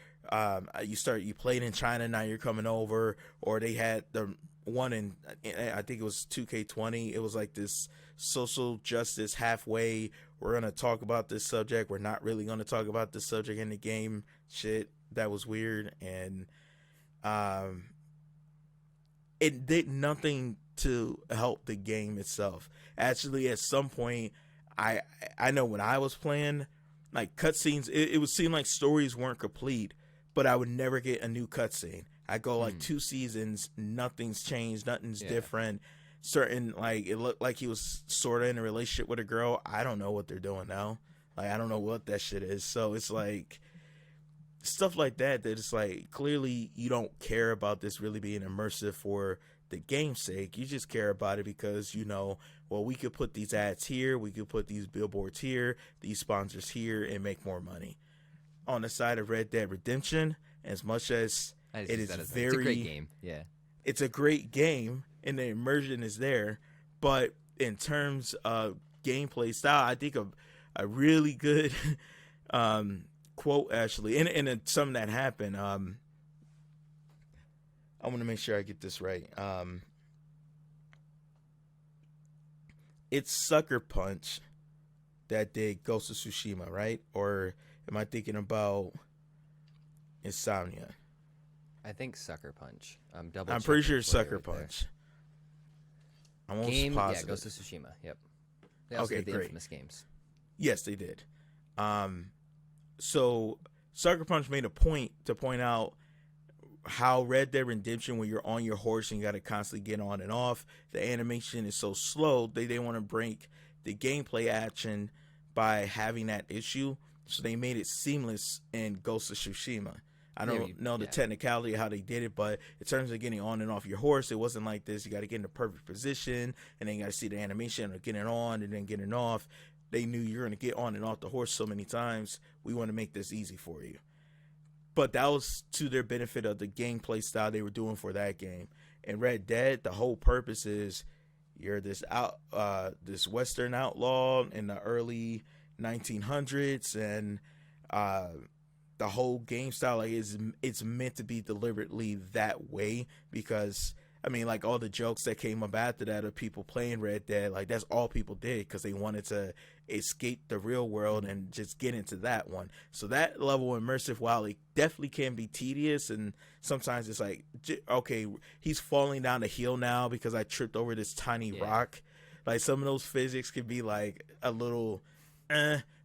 played in China, now you're coming over, or they had the one in, I think it was 2K20. It was like this social justice halfway. We're gonna talk about this subject. We're not really gonna talk about this subject in the game. Shit, that was weird, and um, it did nothing to help the game itself. Actually, at some point, I I know when I was playing, like cutscenes, it would seem like stories weren't complete, but I would never get a new cutscene. I go like 2 seasons, nothing's changed, nothing's different. Certain, like, it looked like he was sort of in a relationship with a girl. I don't know what they're doing now. Like, I don't know what that shit is. So it's like stuff like that it's like clearly you don't care about this really being immersive for the game's sake. You just care about it because well, we could put these ads here, we could put these billboards here, these sponsors here, and make more money. On the side of Red Dead Redemption, as much as it's a great game. Yeah. It's a great game and the immersion is there, but in terms of gameplay style, I think a really good quote actually, and something that happened. I want to make sure I get this right. It's Sucker Punch that did Ghost of Tsushima, right? Or am I thinking about Insomnia? I think Sucker Punch. I'm pretty sure it's Sucker Punch. I'm almost positive. positive. Yeah, Ghost of Tsushima. Yep. They also did the great. Infamous games. Yes, they did. So Sucker Punch made a point to point out how Red Dead Redemption, when you're on your horse and you got to constantly get on and off, the animation is so slow. They want to break the gameplay action by having that issue, so they made it seamless in Ghost of Tsushima. I don't know the technicality of how they did it, but in terms of getting on and off your horse, it wasn't like this. You got to get in the perfect position, and then you got to see the animation of getting on and then getting off. They knew you're going to get on and off the horse so many times. We want to make this easy for you. But that was to their benefit of the gameplay style they were doing for that game. In Red Dead, the whole purpose is you're this Western outlaw in the early 1900s, and the whole game style, like, it's meant to be deliberately that way because, I mean, like, all the jokes that came up after that of people playing Red Dead, like, that's all people did because they wanted to escape the real world and just get into that one. So that level of immersive, while it definitely can be tedious, and sometimes it's like, okay, he's falling down the hill now because I tripped over this tiny rock. Like, some of those physics could be like a little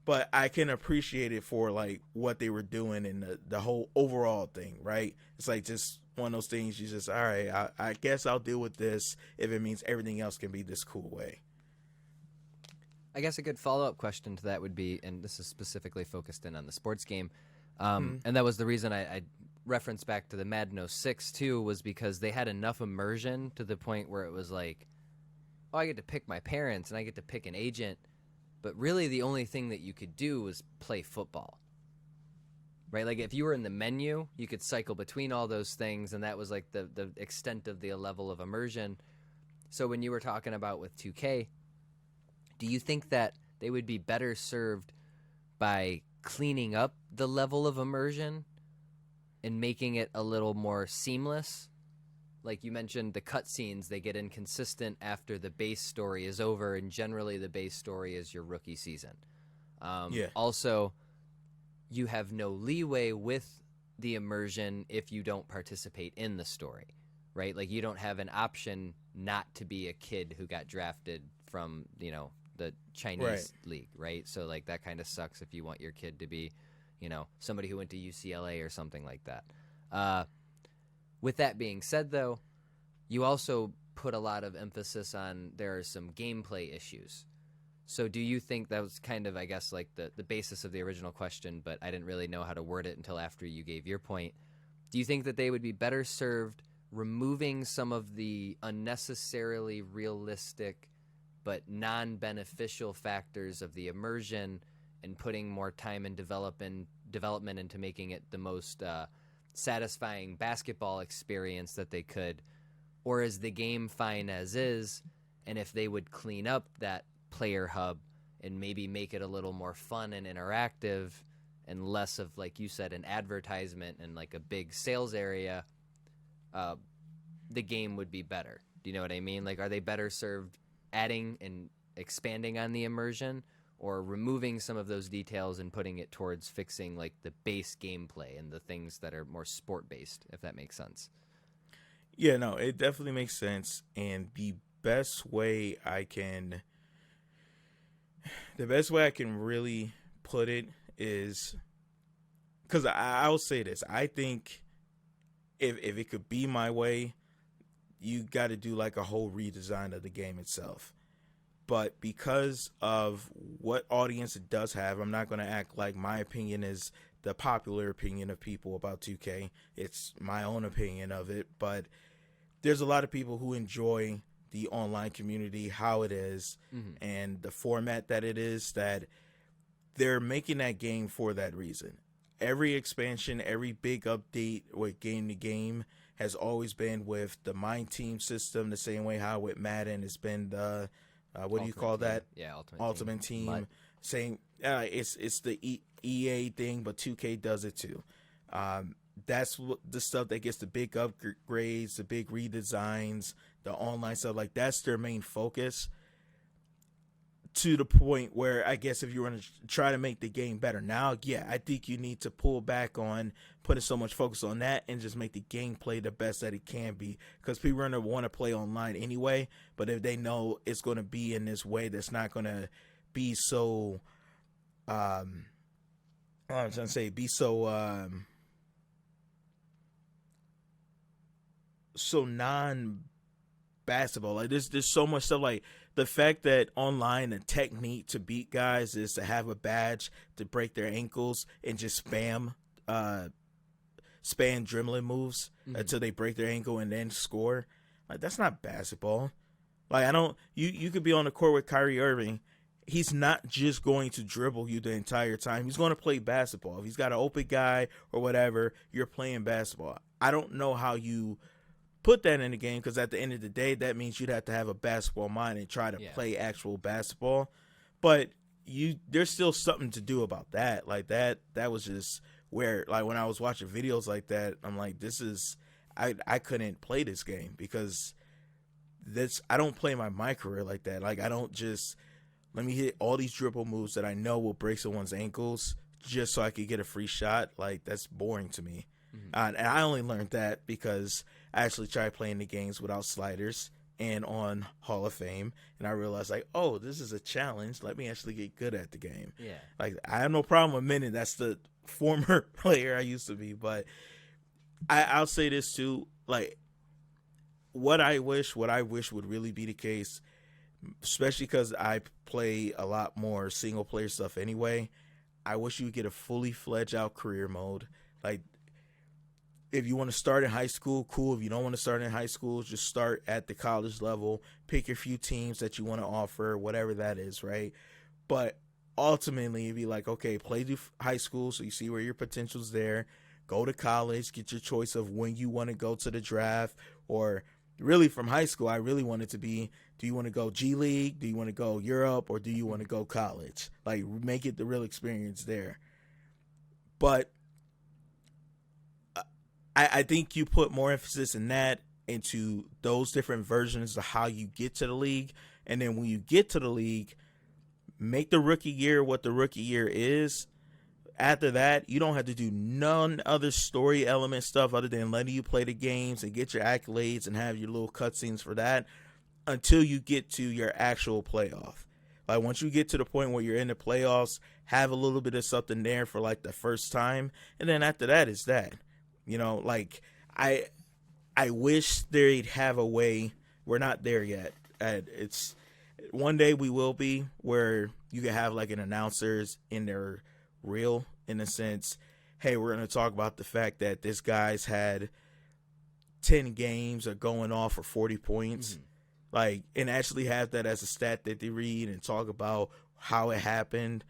but I can appreciate it for like what they were doing and the whole overall thing, right? It's like just one of those things you just, all right, I guess I'll deal with this if it means everything else can be this cool way. I guess a good follow-up question to that would be, and this is specifically focused in on the sports game, and that was the reason I referenced back to the Madden 06 too, was because they had enough immersion to the point where it was like, oh, I get to pick my parents and I get to pick an agent, but really the only thing that you could do was play football, right? Like if you were in the menu, you could cycle between all those things, and that was like the extent of the level of immersion. So when you were talking about with 2K, do you think that they would be better served by cleaning up the level of immersion and making it a little more seamless? Like you mentioned, the cutscenes, they get inconsistent after the base story is over, and generally the base story is your rookie season. Also, you have no leeway with the immersion if you don't participate in the story, right? Like you don't have an option not to be a kid who got drafted from, the Chinese league, right? So like that kind of sucks if you want your kid to be, somebody who went to UCLA or something like that. With that being said, though, you also put a lot of emphasis on there are some gameplay issues. So do you think that was kind of, I guess, like the basis of the original question, but I didn't really know how to word it until after you gave your point. Do you think that they would be better served removing some of the unnecessarily realistic but non-beneficial factors of the immersion and putting more time and development into making it the most satisfying basketball experience that they could? Or is the game fine as is? And if they would clean up that player hub and maybe make it a little more fun and interactive and less of, like you said, an advertisement and like a big sales area, the game would be better. Do you know what I mean? Like, are they better served adding and expanding on the immersion, or removing some of those details and putting it towards fixing like the base gameplay and the things that are more sport based, if that makes sense? Yeah, no, it definitely makes sense. And the best way I can really put it is, because I'll say this, I think if it could be my way, you got to do like a whole redesign of the game itself. But because of what audience it does have, I'm not going to act like my opinion is the popular opinion of people about 2K. It's my own opinion of it. But there's a lot of people who enjoy the online community, how it is, and the format that it is, that they're making that game for that reason. Every expansion, every big update with game to game has always been with the Mind Team system, the same way how with Madden has been the what do you call that? Yeah, Ultimate Team. Mud. Same. It's the EA thing, but 2K does it too. That's the stuff that gets the big upgrades, the big redesigns, the online stuff. Like, that's their main focus. To the point where, I guess, if you want to try to make the game better now, yeah, I think you need to pull back on putting so much focus on that and just make the gameplay the best that it can be. Because people are going to want to play online anyway, but if they know it's going to be in this way that's not going to be so, I'm trying to say, be so, so non-basketball. Like, there's so much stuff, like, the fact that online the technique to beat guys is to have a badge to break their ankles and just spam dribbling moves until they break their ankle and then score. Like, that's not basketball. Like, you could be on the court with Kyrie Irving. He's not just going to dribble you the entire time. He's going to play basketball. If he's got an open guy or whatever, you're playing basketball. I don't know how you put that in the game, because at the end of the day, that means you'd have to have a basketball mind and try to play actual basketball. But there's still something to do about that. Like, that was just where, like, when I was watching videos like that, I'm like, I couldn't play this game, because I don't play my career like that. Like, I don't just let me hit all these dribble moves that I know will break someone's ankles just so I could get a free shot. Like, that's boring to me. And I only learned that because I actually tried playing the games without sliders and on Hall of Fame, and I realized, like, oh, this is a challenge. Let me actually get good at the game. Yeah. Like, I have no problem admitting that's the former player I used to be, but I'll say this too. Like, what I wish would really be the case, especially because I play a lot more single player stuff anyway, I wish you would get a fully fledged out career mode. Like, if you want to start in high school, cool. If you don't want to start in high school, just start at the college level. Pick your few teams that you want to offer, whatever that is, right? But ultimately, it'd be like, okay, play through high school so you see where your potential's there. Go to college, get your choice of when you want to go to the draft. Or really, from high school, I really want it to be, do you want to go G League? Do you want to go Europe? Or do you want to go college? Like, make it the real experience there. But I think you put more emphasis in that, into those different versions of how you get to the league. And then when you get to the league, make the rookie year what the rookie year is. After that, you don't have to do none other story element stuff other than letting you play the games and get your accolades and have your little cutscenes for that until you get to your actual playoff. Like, once you get to the point where you're in the playoffs, have a little bit of something there for like the first time. And then after that, it's that. You know, like, I wish they'd have a way. We're not there yet. It's one day we will be, where you can have like an announcers in their reel, in a sense. Hey, we're going to talk about the fact that this guy's had 10 games or going off for 40 points. Like, and actually have that as a stat that they read and talk about how it happened.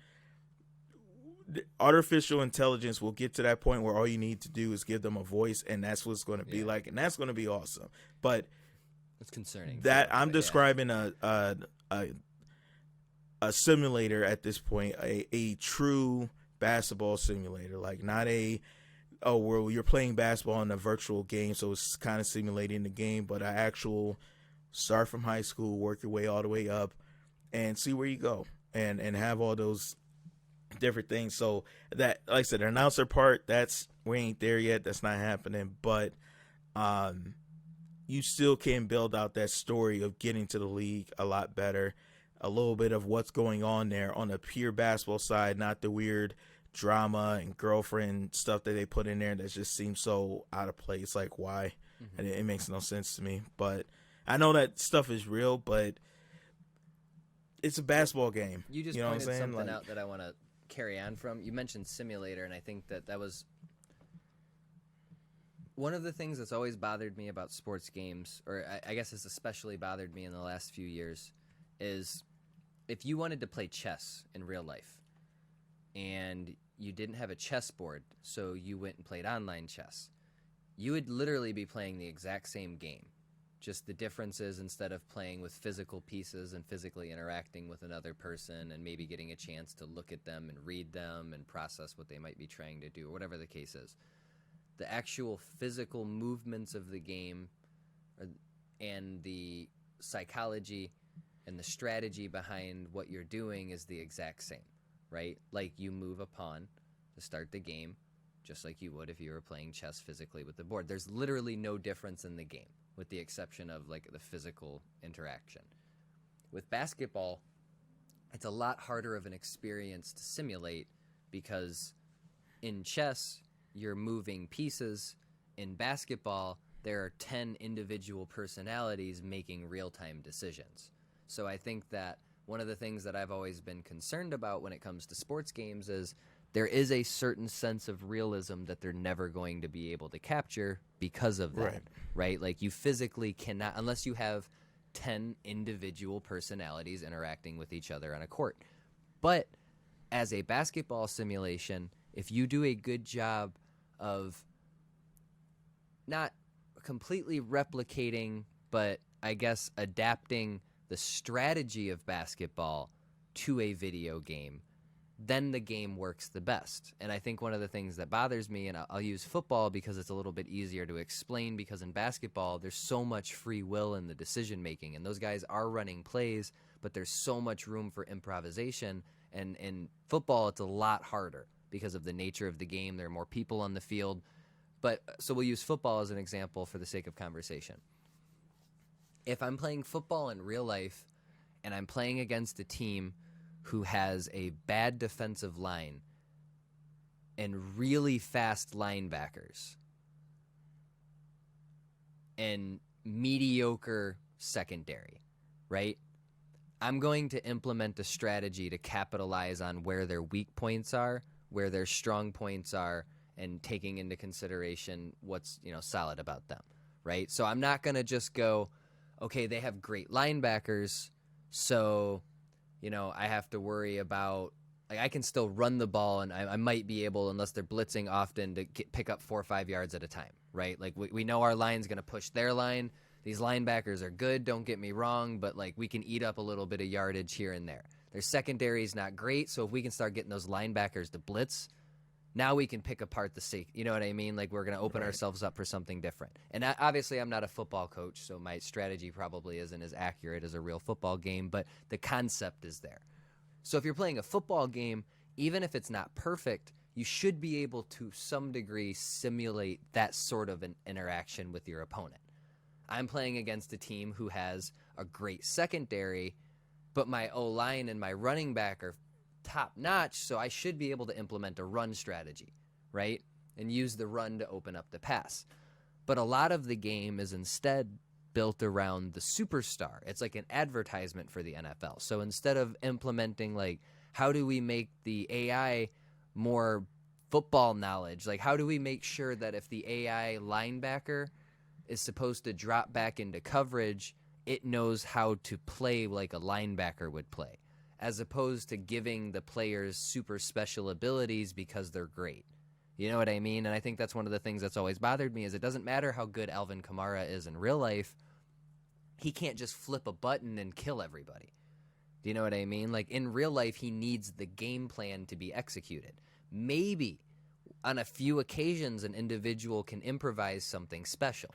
artificial intelligence will get to that point where all you need to do is give them a voice, and that's what's going to be like, and that's going to be awesome. But it's concerning. That I'm describing a simulator at this point, a true basketball simulator, like not where you're playing basketball in a virtual game, so it's kind of simulating the game, but an actual start from high school, work your way all the way up, and see where you go, and have all those different things. So that, like I said, the announcer part, we ain't there yet. That's not happening, but you still can build out that story of getting to the league a lot better. A little bit of what's going on there on the pure basketball side, not the weird drama and girlfriend stuff that they put in there that just seems so out of place. Like, why? And it makes no sense to me. But I know that stuff is real, but it's a basketball game. You just pointed something out that I want to carry on from. You mentioned simulator, and I think that was one of the things that's always bothered me about sports games, or I guess it's especially bothered me in the last few years, is if you wanted to play chess in real life and you didn't have a chessboard, so you went and played online chess, you would literally be playing the exact same game. Just the difference is, instead of playing with physical pieces and physically interacting with another person and maybe getting a chance to look at them and read them and process what they might be trying to do, or whatever the case is, the actual physical movements of the game and the psychology and the strategy behind what you're doing is the exact same, right? Like, you move a pawn to start the game just like you would if you were playing chess physically with the board. There's literally no difference in the game, with the exception of like the physical interaction. With basketball, it's a lot harder of an experience to simulate, because in chess, you're moving pieces. In basketball, there are 10 individual personalities making real-time decisions. So I think that one of the things that I've always been concerned about when it comes to sports games is there is a certain sense of realism that they're never going to be able to capture because of that, right? Like, you physically cannot, unless you have 10 individual personalities interacting with each other on a court. But as a basketball simulation, if you do a good job of not completely replicating, but I guess adapting the strategy of basketball to a video game, then the game works the best. And I think one of the things that bothers me, and I'll use football because it's a little bit easier to explain, because in basketball, there's so much free will in the decision making, and those guys are running plays, but there's so much room for improvisation. And in football, it's a lot harder because of the nature of the game. There are more people on the field. But so we'll use football as an example for the sake of conversation. If I'm playing football in real life and I'm playing against a team who has a bad defensive line and really fast linebackers and mediocre secondary, right? I'm going to implement a strategy to capitalize on where their weak points are, where their strong points are, and taking into consideration what's, solid about them, right? So I'm not going to just go, okay, they have great linebackers, so, I have to worry about, like, I can still run the ball, and I might be able, unless they're blitzing often, to pick up 4 or 5 yards at a time, right? Like, we know our line's going to push their line. These linebackers are good, don't get me wrong, but, like, we can eat up a little bit of yardage here and there. Their secondary is not great, so if we can start getting those linebackers to blitz, now we can pick apart the safety. You know what I mean? Like, we're going to open ourselves up for something different. And obviously, I'm not a football coach, so my strategy probably isn't as accurate as a real football game, but the concept is there. So if you're playing a football game, even if it's not perfect, you should be able to some degree simulate that sort of an interaction with your opponent. I'm playing against a team who has a great secondary, but my O-line and my running back are top notch, so I should be able to implement a run strategy, right? And use the run to open up the pass. But a lot of the game is instead built around the superstar. It's like an advertisement for the NFL. So instead of implementing, like, how do we make the AI more football knowledge? Like, how do we make sure that if the AI linebacker is supposed to drop back into coverage, it knows how to play like a linebacker would play, as opposed to giving the players super special abilities because they're great. You know what I mean? And I think that's one of the things that's always bothered me is it doesn't matter how good Alvin Kamara is in real life. He can't just flip a button and kill everybody. Do you know what I mean? Like, in real life, he needs the game plan to be executed. Maybe on a few occasions an individual can improvise something special,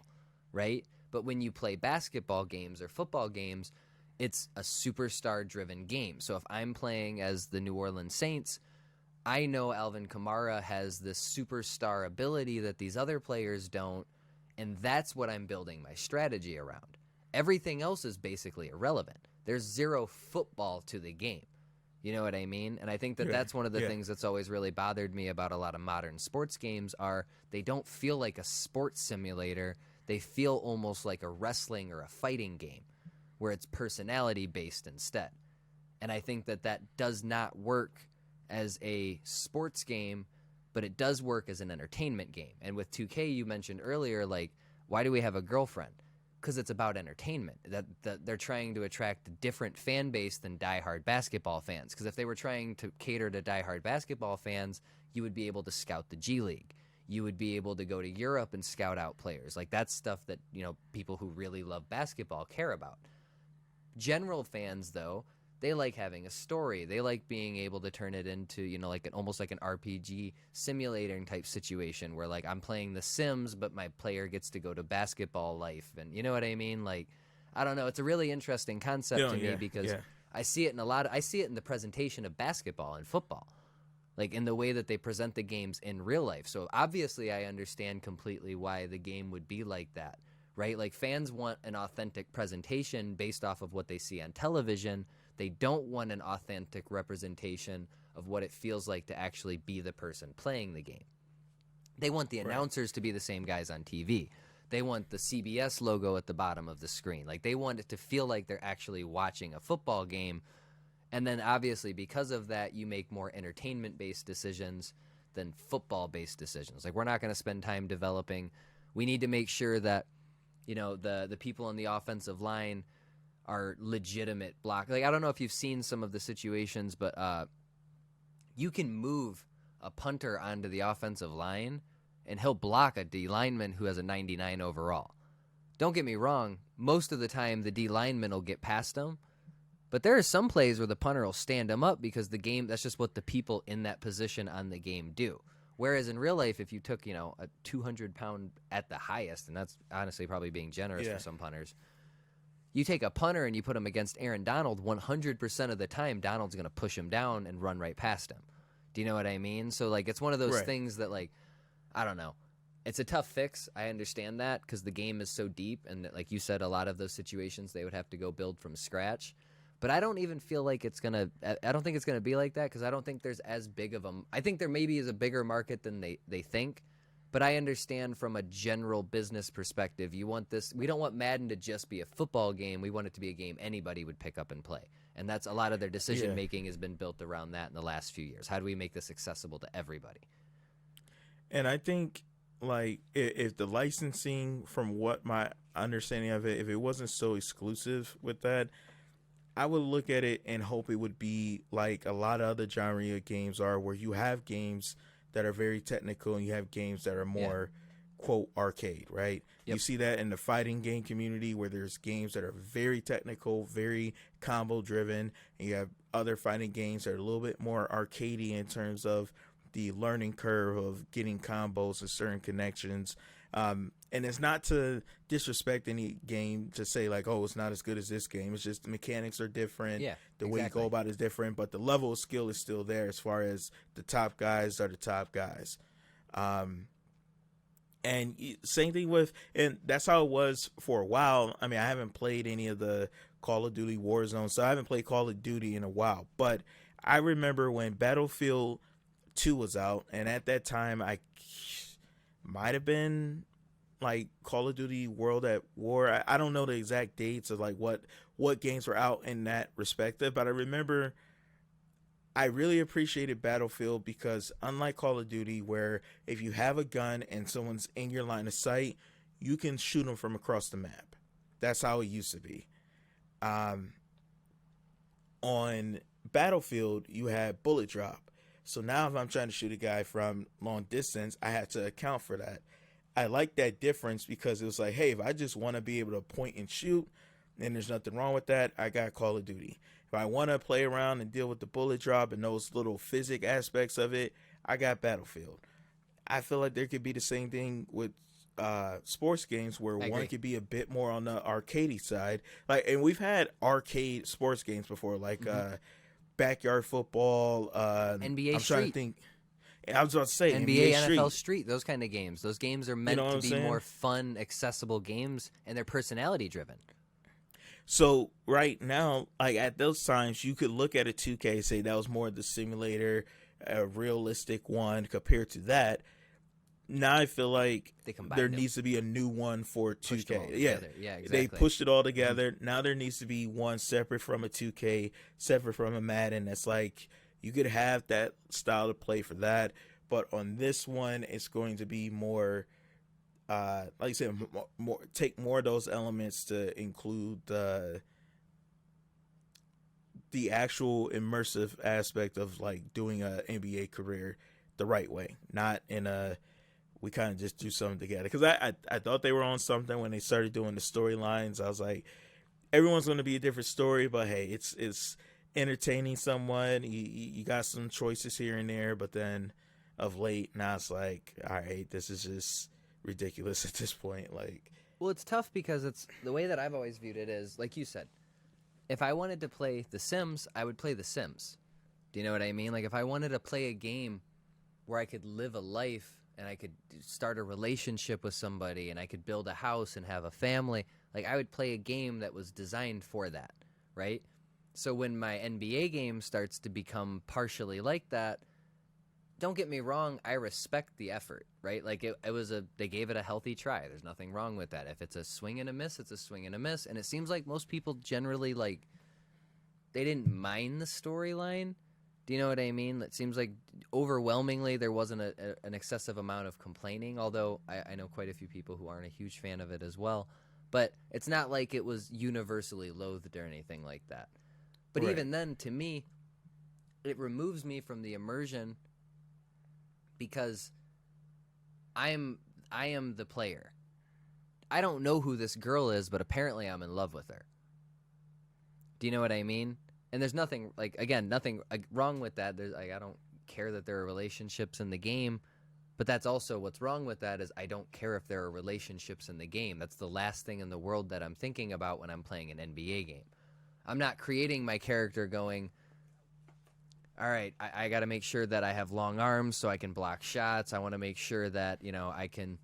right? But when you play basketball games or football games, it's a superstar-driven game. So if I'm playing as the New Orleans Saints, I know Alvin Kamara has this superstar ability that these other players don't, and that's what I'm building my strategy around. Everything else is basically irrelevant. There's zero football to the game. You know what I mean? And I think that that's one of the things that's always really bothered me about a lot of modern sports games are they don't feel like a sports simulator. They feel almost like a wrestling or a fighting game where it's personality-based instead. And I think that that does not work as a sports game, but it does work as an entertainment game. And with 2K, you mentioned earlier, like, why do we have a girlfriend? Because it's about entertainment. That they're trying to attract a different fan base than diehard basketball fans. Because if they were trying to cater to diehard basketball fans, you would be able to scout the G League. You would be able to go to Europe and scout out players. Like, that's stuff that, you know, people who really love basketball care about. General fans, though, they like having a story. They like being able to turn it into, you know, like almost like an RPG simulator type situation where, like, I'm playing The Sims, but my player gets to go to basketball life. And you know what I mean? Like, I don't know. It's a really interesting concept to me because I see it in I see it in the presentation of basketball and football, like in the way that they present the games in real life. So obviously I understand completely why the game would be like that, right? Like, fans want an authentic presentation based off of what they see on television. They don't want an authentic representation of what it feels like to actually be the person playing the game. They want the announcers to be the same guys on TV. They want the CBS logo at the bottom of the screen. Like, they want it to feel like they're actually watching a football game. And then obviously because of that, you make more entertainment-based decisions than football-based decisions. Like, we're not going to spend time developing. We need to make sure that, you know, the people on the offensive line are legitimate block. Like, I don't know if you've seen some of the situations, but you can move a punter onto the offensive line, and he'll block a D lineman who has a 99 overall. Don't get me wrong. Most of the time, the D lineman will get past him, but there are some plays where the punter will stand him up because the game, that's just what the people in that position on the game do. Whereas in real life, if you took, you know, a 200-pound at the highest, and that's honestly probably being generous for some punters, you take a punter and you put him against Aaron Donald, 100% of the time, Donald's going to push him down and run right past him. Do you know what I mean? So, like, it's one of those things that, like, I don't know. It's a tough fix. I understand that because the game is so deep. And, like you said, a lot of those situations they would have to go build from scratch. But I don't even feel like it's going to – I don't think it's going to be like that because I don't think there's as big of a – I think there maybe is a bigger market than they think. But I understand from a general business perspective, you want this. We don't want Madden to just be a football game. We want it to be a game anybody would pick up and play. And that's a lot of their decision making has been built around that in the last few years. How do we make this accessible to everybody? And I think, like, if the licensing, from what my understanding of it, if it wasn't so exclusive with that, I would look at it and hope it would be like a lot of other genre of games are, where you have games that are very technical and you have games that are more quote arcade, right? You see that in the fighting game community where there's games that are very technical, very combo driven, and you have other fighting games that are a little bit more arcadey in terms of the learning curve of getting combos and certain connections. And it's not to disrespect any game to say like, oh, it's not as good as this game. It's just the mechanics are different. The way you go about it is different, but the level of skill is still there as far as the top guys are the top guys. And same thing with, and that's how it was for a while. I mean, I haven't played any of the Call of Duty Warzone, so I haven't played Call of Duty in a while. But I remember when Battlefield 2 was out, and at that time, I might have been like Call of Duty World at War. I don't know the exact dates of like what games were out in that respective, but I remember I really appreciated Battlefield because unlike Call of Duty, where if you have a gun and someone's in your line of sight, you can shoot them from across the map. That's how it used to be. On Battlefield, you had bullet drop. So now if I'm trying to shoot a guy from long distance, I have to account for that. I like that difference because it was like, hey, if I just want to be able to point and shoot, and there's nothing wrong with that, I got Call of Duty. If I want to play around and deal with the bullet drop and those little physic aspects of it, I got Battlefield. I feel like there could be the same thing with sports games where one could be a bit more on the arcadey side. Like, and we've had arcade sports games before, like backyard football. NBA I'm Street. trying to think. I was about to say NBA, Street. NFL Street, those kind of games. Those games are meant to be more fun, accessible games, and they're personality driven. So right now, like at those times, you could look at a 2K and say that was more the simulator, a realistic one compared to that. Now I feel like there needs to be a new one for 2K. Yeah, exactly. They pushed it all together. Now there needs to be one separate from a 2K, separate from a Madden. That's like you could have that style of play for that, but on this one, it's going to be more. Like I said, take more of those elements to include the actual immersive aspect of like doing a NBA career the right way, not in a we kind of just do something together. Because I thought they were on something when they started doing the storylines. I was like, everyone's going to be a different story, but hey, it's entertaining someone. You got some choices here and there, but then of late now it's like, all right, this is just ridiculous at this point. Like, well, it's tough because it's the way that I've always viewed it is like you said, if I wanted to play The Sims, I would play The Sims. Do you know what I mean? Like if I wanted to play a game where I could live a life and I could start a relationship with somebody and I could build a house and have a family, like I would play a game that was designed for that, right? So when my NBA game starts to become partially like that, don't get me wrong, I respect the effort, right? Like they gave it a healthy try. There's nothing wrong with that. If it's a swing and a miss, it's a swing and a miss. And it seems like most people generally they didn't mind the storyline. Do you know what I mean? It seems like overwhelmingly there wasn't an excessive amount of complaining, although I know quite a few people who aren't a huge fan of it as well. But it's not like it was universally loathed or anything like that. But right. Even then, to me, it removes me from the immersion because I am the player. I don't know who this girl is, but apparently I'm in love with her. Do you know what I mean? And there's nothing nothing wrong with that. I don't care that there are relationships in the game, but that's also what's wrong with that is I don't care if there are relationships in the game. That's the last thing in the world that I'm thinking about when I'm playing an NBA game. I'm not creating my character going, all right, I got to make sure that I have long arms so I can block shots. I want to make sure that, I can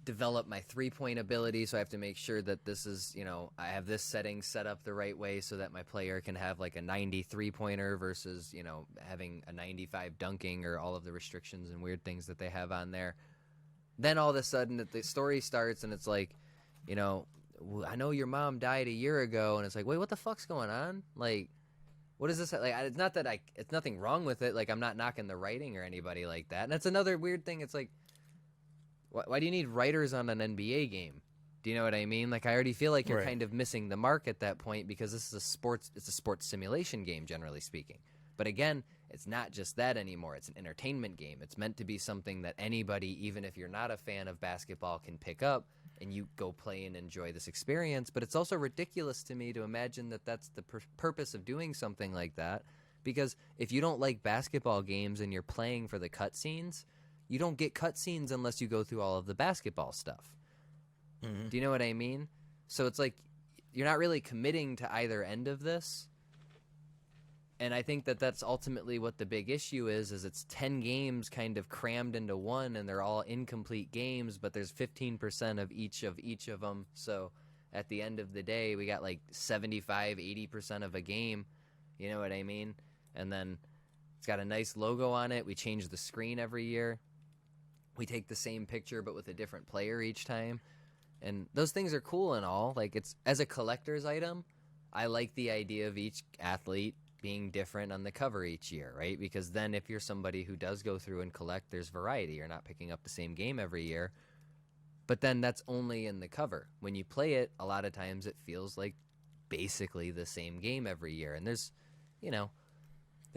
develop my three-point ability, so I have to make sure that this is, I have this setting set up the right way so that my player can have like a 93-pointer versus, having a 95 dunking or all of the restrictions and weird things that they have on there. Then all of a sudden the story starts and it's like, I know your mom died a year ago, and it's like, wait, what the fuck's going on? Like, what is this? Like, it's not that it's nothing wrong with it. Like, I'm not knocking the writing or anybody like that. And that's another weird thing. It's like, why do you need writers on an NBA game? Do you know what I mean? Like, I already feel like you're kind of missing the mark at that point because it's a sports simulation game, generally speaking. But again, it's not just that anymore. It's an entertainment game. It's meant to be something that anybody, even if you're not a fan of basketball, can pick up and you go play and enjoy this experience. But it's also ridiculous to me to imagine that that's the purpose of doing something like that. Because if you don't like basketball games and you're playing for the cutscenes, you don't get cutscenes unless you go through all of the basketball stuff. Mm-hmm. Do you know what I mean? So it's like you're not really committing to either end of this. And I think that that's ultimately what the big issue is it's 10 games kind of crammed into one, and they're all incomplete games, but there's 15% of each of them. So at the end of the day, we got like 75, 80% of a game. You know what I mean? And then it's got a nice logo on it. We change the screen every year. We take the same picture, but with a different player each time. And those things are cool and all. Like, it's as a collector's item, I like the idea of each athlete being different on the cover each year, right? Because then if you're somebody who does go through and collect, there's variety. You're not picking up the same game every year. But then that's only in the cover. When you play it, a lot of times it feels like basically the same game every year. And there's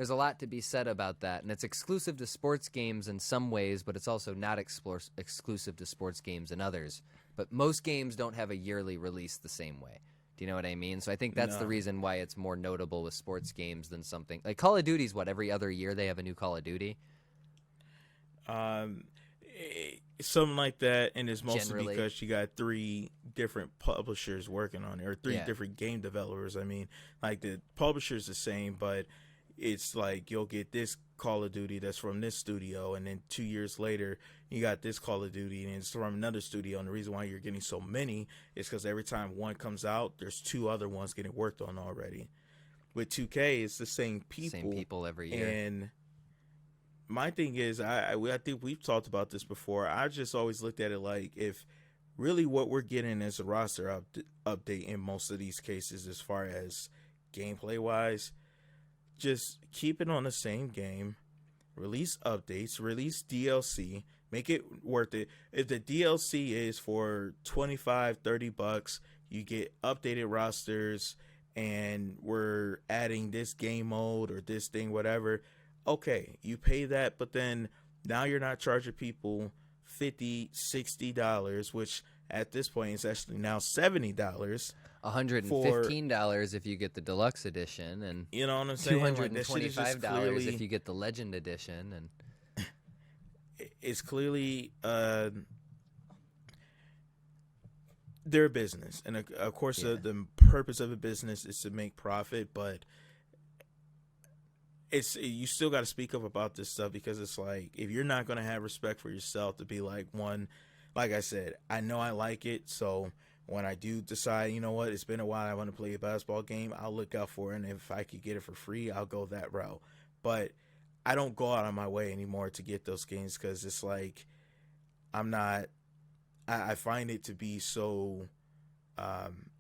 a lot to be said about that. And it's exclusive to sports games in some ways, but it's also not exclusive to sports games in others. But most games don't have a yearly release the same way. Do you know what I mean? So I think that's the reason why it's more notable with sports games than something like Call of Duty's every other year they have a new Call of Duty. Something like that, and it's mostly Generally. because you got 3 different publishers working on it, or 3 different game developers. I mean, like the publisher's the same, but it's like you'll get this Call of Duty that's from this studio, and then 2 years later you got this Call of Duty and it's from another studio. And the reason why you're getting so many is because every time one comes out, there's 2 other ones getting worked on already. With 2K, it's the same people every year. And my thing is, I think we've talked about this before. I just always looked at it like, if really what we're getting is a roster update in most of these cases, as far as gameplay wise, just keep it on the same game, release updates, release DLC, make it worth it. If the DLC is for $25-$30, you get updated rosters, and we're adding this game mode or this thing, whatever. Okay, you pay that, but then now you're not charging people $50-$60, which at this point is actually now $70. $115 if you get the deluxe edition, and you know what I'm saying? $225 if you get the legend edition, and it's clearly their business, and of course the purpose of a business is to make profit, but you still got to speak up about this stuff, because it's like, if you're not going to have respect for yourself to be like, like I said, I know I like it, so when I do decide, you know what, it's been a while, I want to play a basketball game, I'll look out for it, and if I could get it for free, I'll go that route. But I don't go out of my way anymore to get those games, because it's like, I find it to be so,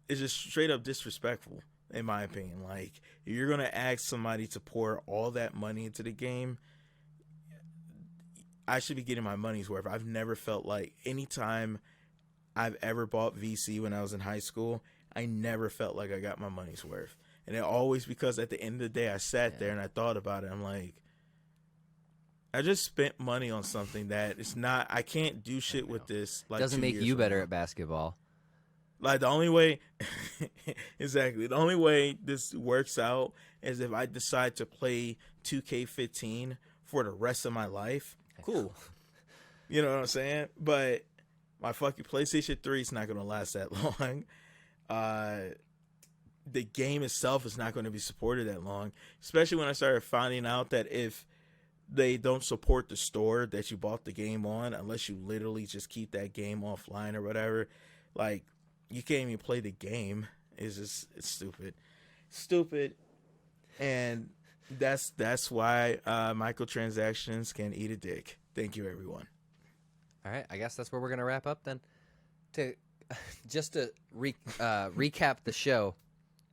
it's just straight up disrespectful, in my opinion. Like, if you're going to ask somebody to pour all that money into the game, I should be getting my money's worth. I've never felt like, anytime I've ever bought VC when I was in high school, I never felt like I got my money's worth. And it always, because at the end of the day, I sat there and I thought about it. I'm like, I just spent money on something that it's not, I can't do shit with this. Like, doesn't make you better at basketball. Like, the only way, exactly, the only way this works out is if I decide to play 2K15 for the rest of my life. Cool. You know what I'm saying? But my fucking PlayStation 3 is not going to last that long. The game itself is not going to be supported that long, especially when I started finding out that if they don't support the store that you bought the game on, unless you literally just keep that game offline or whatever, like, you can't even play the game. It's stupid. And that's why microtransactions can eat a dick. Thank you, everyone. All right, I guess that's where we're gonna wrap up then. To recap the show,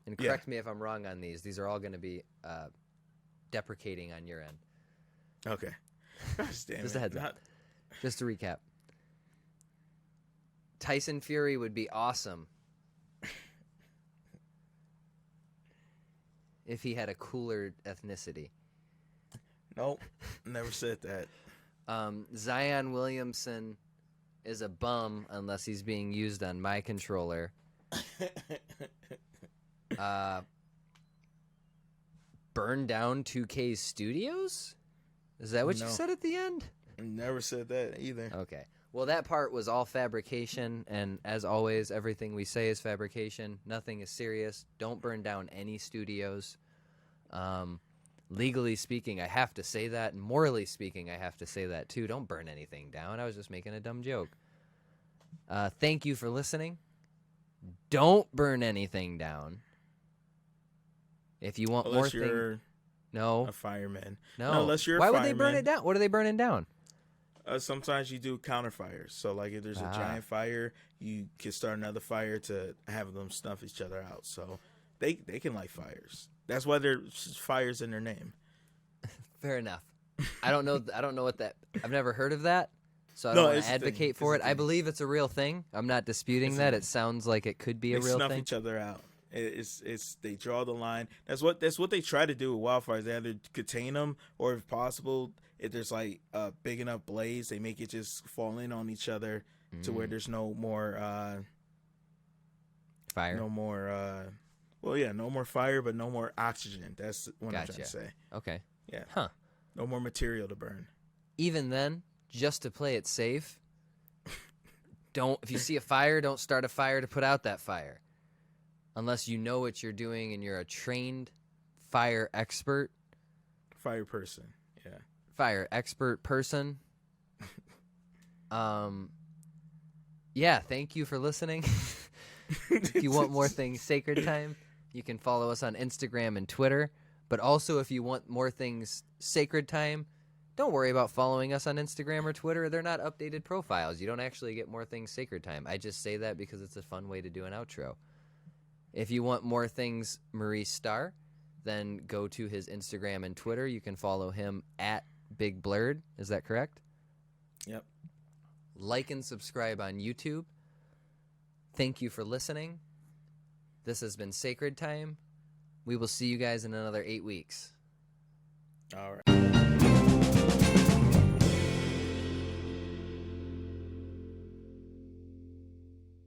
and correct me if I'm wrong on these. These are all going to be deprecating on your end. Okay. Just a heads up. Just to recap. Tyson Fury would be awesome if he had a cooler ethnicity. Nope. Never said that. Zion Williamson is a bum unless he's being used on my controller. Burn down 2K's studios? Is that what you said at the end? Never said that either. Okay. Well, that part was all fabrication, and as always, everything we say is fabrication. Nothing is serious. Don't burn down any studios. Legally speaking, I have to say that, and morally speaking, I have to say that too. Don't burn anything down. I was just making a dumb joke. Thank you for listening. Don't burn anything down. If you want more things, no, a fireman. No, unless you're. Why a would fireman. they burn it down? What are they burning down? Sometimes you do counter fires. So, like, if there's a giant fire, you can start another fire to have them snuff each other out. So they can light fires. That's why there's fires in their name. Fair enough. I don't know what that. I've never heard of that, so I don't want to advocate for it. I believe it's a real thing. I'm not disputing that. It sounds like it could be a real thing. They snuff thing. each other out. It's they draw the line. That's what they try to do with wildfires. They either contain them, or if possible, if there's like a big enough blaze, they make it just fall in on each other to where there's no more fire. no more. Well, yeah, no more fire, but no more oxygen. That's what I'm trying to say. Okay. Yeah. Huh. No more material to burn. Even then, just to play it safe, if you see a fire, don't start a fire to put out that fire. Unless you know what you're doing and you're a trained fire expert. Fire person, yeah. Fire expert person. Yeah, thank you for listening. If you want more things Sacred Time, you can follow us on Instagram and Twitter. But also, if you want more things Sacred Time, don't worry about following us on Instagram or Twitter. They're not updated profiles. You don't actually get more things Sacred Time. I just say that because it's a fun way to do an outro. If you want more things Maurice Starr, then go to his Instagram and Twitter. You can follow him at Big Blurred. Is that correct? Yep. Like and subscribe on YouTube. Thank you for listening. This has been Sacred Time. We will see you guys in another 8 weeks. All right.